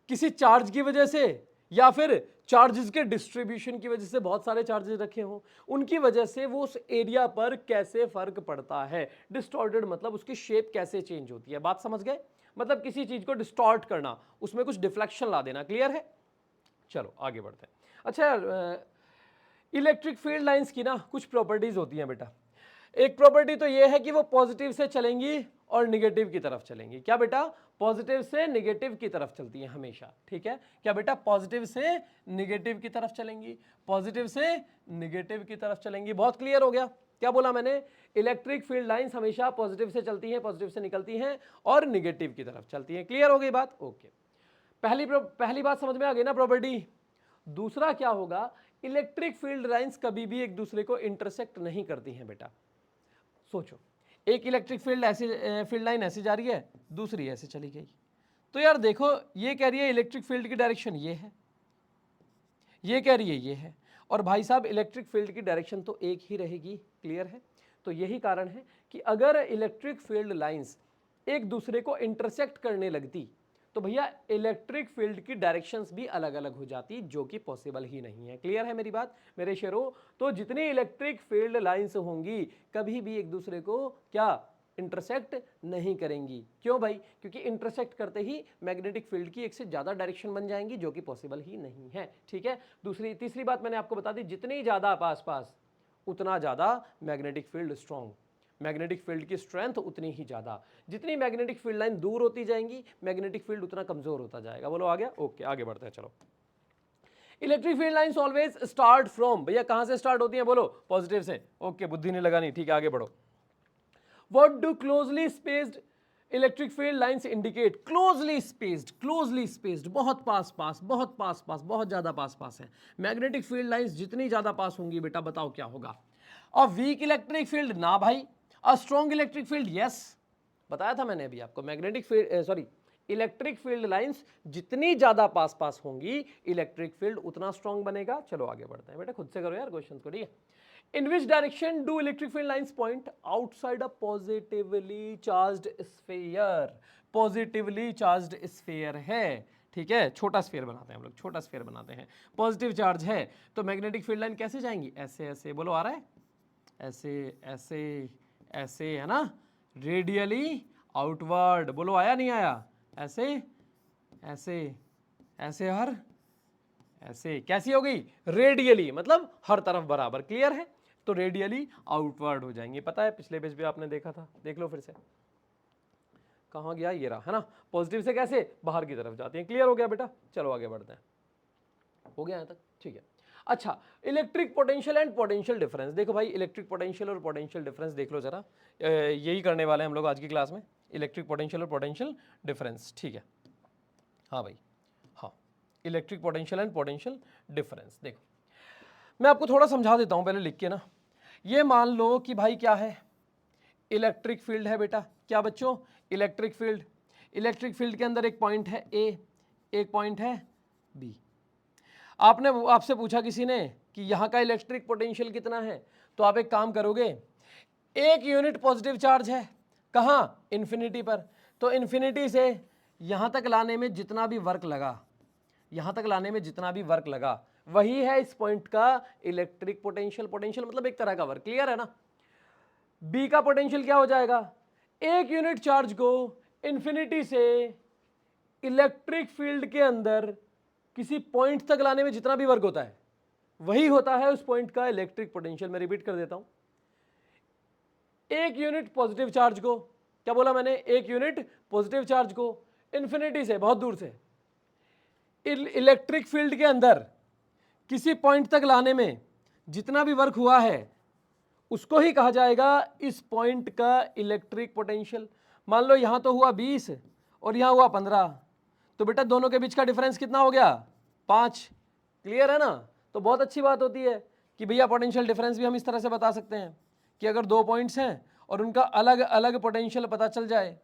किसी चार्ज की वजह से या फिर चार्जेस के डिस्ट्रीब्यूशन की वजह से, बहुत सारे चार्जेस रखे हों, उनकी वजह से वो उस एरिया पर कैसे फर्क पड़ता है, डिस्टॉर्टेड मतलब उसकी शेप कैसे चेंज होती है, बात समझ गए, मतलब किसी चीज को डिस्टॉर्ट करना, उसमें कुछ डिफ्लेक्शन ला देना, क्लियर है। चलो आगे बढ़ते हैं। अच्छा यार, इलेक्ट्रिक फील्ड लाइंस की ना कुछ प्रॉपर्टीज होती हैं बेटा, एक प्रॉपर्टी तो ये है कि वो पॉजिटिव से चलेंगी और निगेटिव की तरफ चलेंगी, क्या बेटा, पॉजिटिव से निगेटिव की तरफ चलती है हमेशा, ठीक है, क्या बेटा, पॉजिटिव से निगेटिव की तरफ चलेंगी, पॉजिटिव से निगेटिव की तरफ चलेंगी, बहुत क्लियर हो गया, क्या बोला मैंने, इलेक्ट्रिक फील्ड लाइंस हमेशा पॉजिटिव से चलती हैं, पॉजिटिव से निकलती हैं और निगेटिव की तरफ चलती हैं, क्लियर हो गई बात, ओके। पहली बात समझ में आ गई ना प्रॉपर्टी। दूसरा क्या होगा, इलेक्ट्रिक फील्ड लाइंस कभी भी एक दूसरे को इंटरसेक्ट नहीं करती हैं बेटा। सोचो, एक इलेक्ट्रिक फील्ड लाइन ऐसे जा रही है, दूसरी ऐसे चली गई, तो यार देखो, ये कह रही है इलेक्ट्रिक फील्ड की डायरेक्शन ये है, ये कह रही है ये है, और भाई साहब इलेक्ट्रिक फील्ड की डायरेक्शन तो एक ही रहेगी, क्लियर है। तो यही कारण है कि अगर इलेक्ट्रिक फील्ड लाइंस एक दूसरे को इंटरसेक्ट करने लगती तो भैया इलेक्ट्रिक फील्ड की डायरेक्शंस भी अलग अलग हो जाती, जो कि पॉसिबल ही नहीं है, क्लियर है मेरी बात मेरे शेरों। तो जितनी इलेक्ट्रिक फील्ड लाइंस होंगी कभी भी एक दूसरे को क्या इंटरसेक्ट नहीं करेंगी, क्यों भाई, क्योंकि इंटरसेक्ट करते ही मैग्नेटिक फील्ड की एक से ज्यादा डायरेक्शन बन जाएंगी, जो कि पॉसिबल ही नहीं है, ठीक है। तीसरी बात मैंने आपको बता दी, जितनी ज्यादा पास उतना ज्यादा magnetic field strong, magnetic field की स्ट्रेंथ उतनी ही ज्यादा, जितनी मैग्नेटिक फील्ड लाइन दूर होती जाएंगी मैग्नेटिक फील्ड उतना कमजोर होता जाएगा। बोलो आ गया, ओके आगे बढ़ते हैं, चलो। Electric field lines always start from, भैया कहां से स्टार्ट होती हैं, बोलो पॉजिटिव से, ओके बुद्धि नहीं लगानी, ठीक है आगे बढ़ो। What do closely spaced electric field lines indicate, closely spaced, बहुत पास बहुत ज्यादा पास है, मैग्नेटिक फील्ड लाइंस जितनी ज्यादा पास होंगी बेटा बताओ क्या होगा, अ वीक इलेक्ट्रिक फील्ड ना भाई, a strong electric field yes, बताया था मैंने अभी आपको, magnetic field electric field lines जितनी ज्यादा पास होंगी इलेक्ट्रिक फील्ड उतना स्ट्रॉन्ग बनेगा। चलो आगे बढ़ते हैं बेटा, खुद से करो यार क्वेश्चंस को, ठीक है। In which direction do electric field lines point, outside a positively charged sphere, positively charged sphere है, ठीक है, छोटा स्फीयर बनाते हैं हम लोग, छोटा स्फीयर बनाते हैं, पॉजिटिव चार्ज है, तो मैग्नेटिक फील्ड लाइन कैसे जाएंगी, ऐसे ऐसे, बोलो आ रहा है, ऐसे ऐसे ऐसे, है ना, रेडियली आउटवर्ड, बोलो आया नहीं आया, ऐसे ऐसे ऐसे और ऐसे, कैसी हो गई, रेडियली मतलब हर तरफ बराबर, क्लियर है। तो रेडियली आउटवर्ड हो जाएंगे। पता है पिछले पेज पे आपने देखा था, देख लो फिर से, कहाँ गया, ये रहा, है ना। पॉजिटिव से कैसे बाहर की तरफ जाती हैं। क्लियर हो गया बेटा, चलो आगे बढ़ते हैं। हो गया यहाँ तक, ठीक है। अच्छा, electric potential and potential difference. देखो भाई, इलेक्ट्रिक पोटेंशियल और पोटेंशियल डिफरेंस देख लो जरा, यही करने वाले हैं हम लोग आज की क्लास में, इलेक्ट्रिक पोटेंशियल और पोटेंशियल डिफरेंस, ठीक है। हाँ भाई, हाँ, electric potential and potential difference. देखो मैं आपको थोड़ा समझा देता हूँ पहले लिख के ना। ये मान लो कि भाई क्या है, इलेक्ट्रिक फील्ड है बेटा, क्या बच्चों, इलेक्ट्रिक फील्ड। इलेक्ट्रिक फील्ड के अंदर एक पॉइंट है ए, एक पॉइंट है बी। आपने आपसे पूछा किसी ने कि यहाँ का इलेक्ट्रिक पोटेंशियल कितना है, तो आप एक काम करोगे, एक यूनिट पॉजिटिव चार्ज है, कहाँ, इन्फिनिटी पर, तो इन्फिनिटी से यहाँ तक लाने में जितना भी वर्क लगा, यहाँ तक लाने में जितना भी वर्क लगा, वही है इस पॉइंट का इलेक्ट्रिक पोटेंशियल। पोटेंशियल मतलब एक तरह का वर्क, क्लियर है ना। बी का पोटेंशियल क्या हो जाएगा, एक यूनिट चार्ज को इन्फिनिटी से इलेक्ट्रिक फील्ड के अंदर किसी पॉइंट तक लाने में जितना भी वर्क होता है, वही होता है उस पॉइंट का इलेक्ट्रिक पोटेंशियल। मैं रिपीट कर देता हूं, एक यूनिट पॉजिटिव चार्ज को, क्या बोला मैंने, एक यूनिट पॉजिटिव चार्ज को इन्फिनिटी से, बहुत दूर से, इलेक्ट्रिक फील्ड के अंदर किसी पॉइंट तक लाने में जितना भी वर्क हुआ है, उसको ही कहा जाएगा इस पॉइंट का इलेक्ट्रिक पोटेंशियल। मान लो यहां तो हुआ 20 और यहां हुआ 15, तो बेटा दोनों के बीच का डिफरेंस कितना हो गया, 5। क्लियर है ना। तो बहुत अच्छी बात होती है कि भैया पोटेंशियल डिफरेंस भी हम इस तरह से बता सकते हैं कि अगर दो पॉइंट्स हैं और उनका अलग अलग पोटेंशियल पता चल जाए,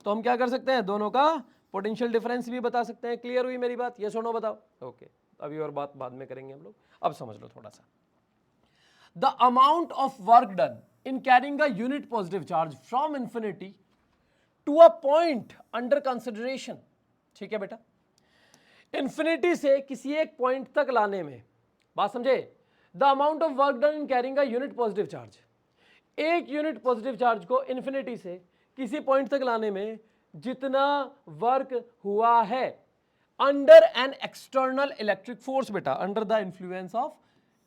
तो हम क्या कर सकते हैं, दोनों का पोटेंशियल डिफरेंस भी बता सकते हैं। क्लियर हुई मेरी बात, ये सुनो बताओ। ओके, अभी और बात बाद में करेंगे हम लोग, अब समझ लो थोड़ा सा। The amount of work done in carrying a unit positive charge from infinity to a point under consideration, ठीक है बेटा, इन्फिनिटी से किसी एक पॉइंट तक लाने में, बात समझे, the amount of work done in carrying a unit positive charge, एक यूनिट पॉजिटिव चार्ज को इन्फिनिटी से किसी पॉइंट तक लाने में जितना वर्क हुआ है, under an external electric force, बेटा under the influence of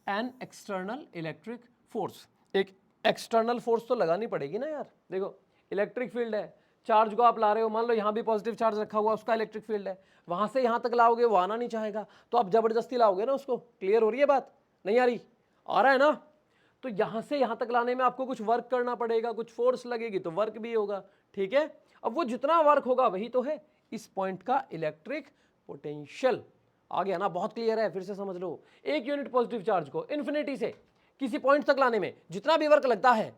an external electric force. एक एक्सटर्नल फोर्स तो लगानी पड़ेगी ना यार। देखो इलेक्ट्रिक फील्ड है, चार्ज को आप ला रहे हो, मान लो यहां भी पॉजिटिव चार्ज रखा हुआ, उसका इलेक्ट्रिक फील्ड है, वहां से यहां तक लाओगे, वो आना नहीं चाहेगा, तो आप जबरदस्ती लाओगे ना उसको। क्लियर हो रही है बात, नहीं आ रही, आ रहा है ना। तो यहां से यहां तक लाने में आपको कुछ वर्क करना पड़ेगा, कुछ फोर्स लगेगी, तो वर्क भी होगा, ठीक है। अब वो जितना वर्क होगा वही तो है इस पॉइंट का इलेक्ट्रिक पोटेंशियल। आ गया ना, बहुत क्लियर है, फिर से समझ लो। एक यूनिट पॉजिटिव चार्ज को इन्फिनिटी से किसी पॉइंट तक लाने में जितना भी वर्क लगता है,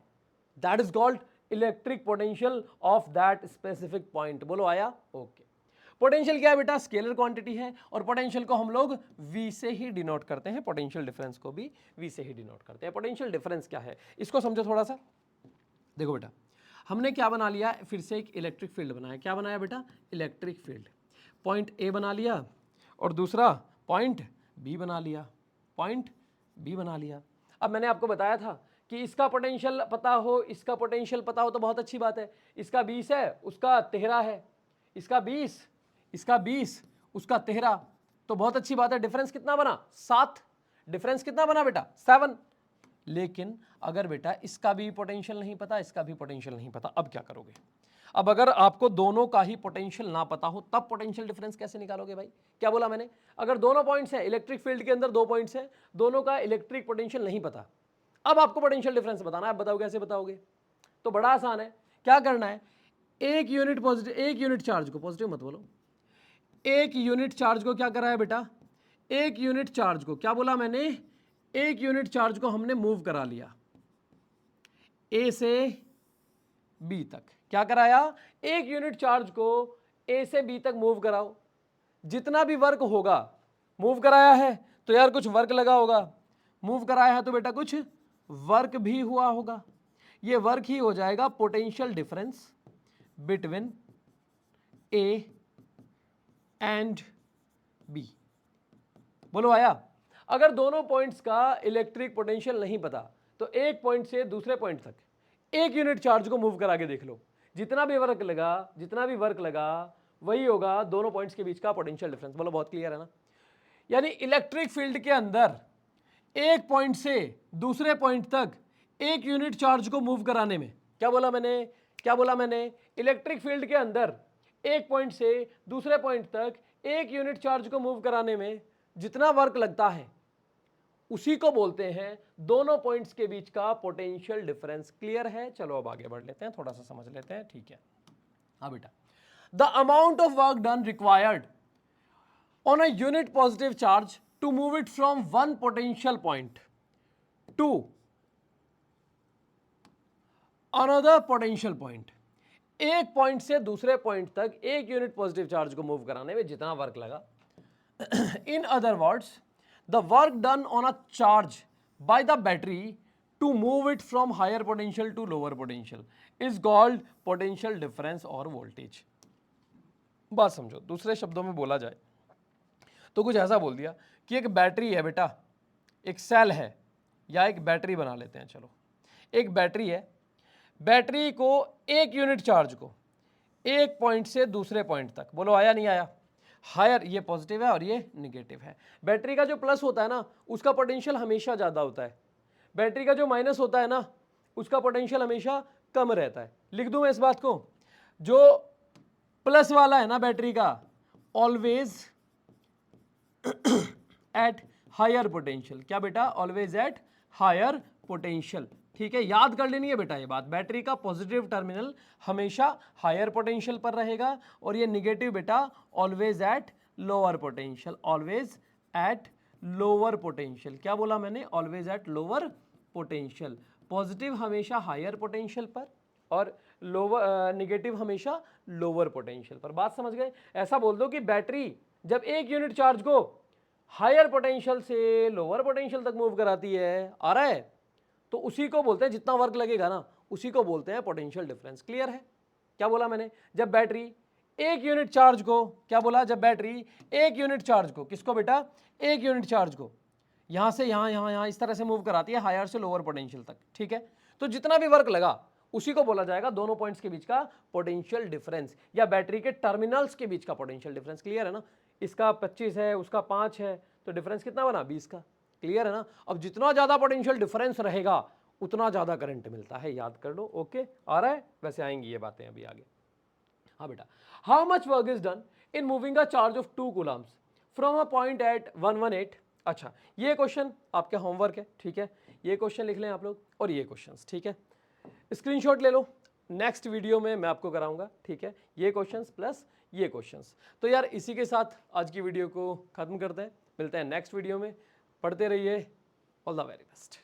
that is called electric potential of that specific point. बोलो आया, ओके। पोटेंशियल क्या है बेटा, स्केलर क्वांटिटी है, और पोटेंशियल को हम लोग V से ही डिनोट करते हैं, पोटेंशियल डिफरेंस को भी V से ही डिनोट करते हैं। पोटेंशियल डिफरेंस क्या है, इसको समझो थोड़ा सा। देखो बेटा, हमने क्या बना लिया, फिर से एक इलेक्ट्रिक फील्ड बनाया। क्या बनाया बेटा, इलेक्ट्रिक फील्ड। पॉइंट A बना लिया और दूसरा पॉइंट B बना लिया, पॉइंट B बना लिया। अब मैंने आपको बताया था कि इसका पोटेंशियल पता हो, इसका पोटेंशियल पता हो तो बहुत अच्छी बात है। इसका 20 है, उसका 13 है, इसका 20, इसका 20, उसका 13, तो बहुत अच्छी बात है। डिफरेंस कितना बना, 7। डिफरेंस कितना बना बेटा, 7। लेकिन अगर बेटा इसका भी पोटेंशियल नहीं पता, इसका भी पोटेंशियल नहीं पता, अब क्या करोगे। अब अगर आपको दोनों का ही पोटेंशियल ना पता हो, तब पोटेंशियल डिफरेंस कैसे निकालोगे भाई। क्या बोला मैंने, अगर दोनों पॉइंट्स हैं, इलेक्ट्रिक फील्ड के अंदर दो पॉइंट्स हैं, दोनों का इलेक्ट्रिक पोटेंशियल नहीं पता, अब आपको पोटेंशियल डिफरेंस बताना है। अब बताओ कैसे बताओगे। तो बड़ा आसान है, क्या करना है, एक यूनिट पॉजिटिव, एक यूनिट चार्ज को, पॉजिटिव मत बोलो, एक यूनिट चार्ज को क्या करा है बेटा, एक यूनिट चार्ज को, क्या बोला मैंने, एक यूनिट चार्ज को हमने मूव करा लिया A से B तक। क्या कराया, एक यूनिट चार्ज को A से B तक मूव कराओ, जितना भी वर्क होगा, मूव कराया है तो यार कुछ वर्क लगा होगा, मूव कराया है तो बेटा कुछ वर्क भी हुआ होगा। ये वर्क ही हो जाएगा potential difference between A and B। बोलो आया। अगर दोनों पॉइंट्स का इलेक्ट्रिक पोटेंशियल नहीं पता, तो एक पॉइंट से दूसरे पॉइंट तक एक यूनिट चार्ज को मूव करा के देख लो, जितना भी वर्क लगा, जितना भी वर्क लगा, वही होगा दोनों पॉइंट्स के बीच का पोटेंशियल डिफरेंस। बोलो बहुत क्लियर है ना। यानी इलेक्ट्रिक फील्ड के अंदर एक पॉइंट से दूसरे पॉइंट तक एक यूनिट चार्ज को मूव कराने में, क्या बोला मैंने, इलेक्ट्रिक फील्ड के अंदर एक पॉइंट से दूसरे पॉइंट तक एक यूनिट चार्ज को मूव कराने में जितना वर्क लगता है उसी को बोलते हैं दोनों पॉइंट्स के बीच का पोटेंशियल डिफरेंस। क्लियर है? चलो अब आगे बढ़ लेते हैं, थोड़ा सा समझ लेते हैं, ठीक है। हाँ बेटा, the amount of work done required on a unit positive charge to move it from one potential point to another potential point, एक पॉइंट से दूसरे पॉइंट तक एक यूनिट पॉजिटिव चार्ज को मूव कराने में जितना वर्क लगा, in other words the work done on a charge by the battery to move it from higher potential to lower potential is called potential difference or voltage। बात समझो, दूसरे शब्दों में बोला जाए तो कुछ ऐसा बोल दिया कि एक बैटरी है बेटा, एक सेल है, या एक बैटरी बना लेते हैं, चलो एक बैटरी है, बैटरी को एक यूनिट चार्ज को एक पॉइंट से दूसरे पॉइंट तक, बोलो आया नहीं आया, हायर, ये पॉजिटिव है और ये निगेटिव है। बैटरी का जो प्लस होता है ना उसका पोटेंशियल हमेशा ज़्यादा होता है, बैटरी का जो माइनस होता है ना उसका पोटेंशियल हमेशा कम रहता है। लिख दूं मैं इस बात को, जो प्लस वाला है ना बैटरी का, ऑलवेज एट हायर पोटेंशियल, क्या बेटा, ऑलवेज एट हायर पोटेंशियल, ठीक है, याद कर लेनी है बेटा ये बात, बैटरी का पॉजिटिव टर्मिनल हमेशा हायर पोटेंशियल पर रहेगा और ये निगेटिव बेटा always at lower potential, always at lower potential. क्या बोला मैंने, always at lower potential, positive हमेशा हायर पोटेंशियल पर और लोअर निगेटिव हमेशा लोअर पोटेंशियल पर। बात समझ गए? ऐसा बोल दो कि बैटरी जब एक यूनिट चार्ज को हायर पोटेंशियल से लोअर पोटेंशियल तक मूव कराती है, आ रहा है, तो उसी को बोलते हैं, जितना वर्क लगेगा ना उसी को बोलते हैं पोटेंशियल डिफरेंस। क्लियर है? क्या बोला मैंने, जब बैटरी एक यूनिट चार्ज को, क्या बोला, जब बैटरी एक यूनिट चार्ज को, किसको बेटा, एक यूनिट चार्ज को यहां से यहां यहां यहां इस तरह से मूव कराती है हायर से लोअर पोटेंशियल तक, ठीक है, तो जितना भी वर्क लगा उसी को बोला जाएगा दोनों पॉइंट्स के बीच का पोटेंशियल डिफरेंस या बैटरी के टर्मिनल्स के बीच का पोटेंशियल डिफरेंस। क्लियर है ना? इसका 25 है, उसका 5 है, तो डिफरेंस कितना बना, 20 का। क्लियर है ना? अब जितना ज्यादा पोटेंशियल डिफरेंस रहेगा उतना ज्यादा करंट मिलता है, याद कर लो। ओके, आ रहा है? वैसे आएंगी ये बातें अभी आगे। हाँ बेटा, how much work is done in moving a charge of 2 coulombs from a point at 118। अच्छा, ये क्वेश्चन आपके होमवर्क है, ठीक है, ये क्वेश्चन लिख लें आप लोग और ये क्वेश्चंस, ठीक है, स्क्रीनशॉट ले लो, नेक्स्ट वीडियो में मैं आपको कराऊंगा, ठीक है, ये क्वेश्चंस प्लस ये क्वेश्चंस। तो यार इसी के साथ आज की वीडियो को खत्म करते हैं, मिलते हैं नेक्स्ट वीडियो में, पढ़ते रहिए, ऑल द वेरी बेस्ट।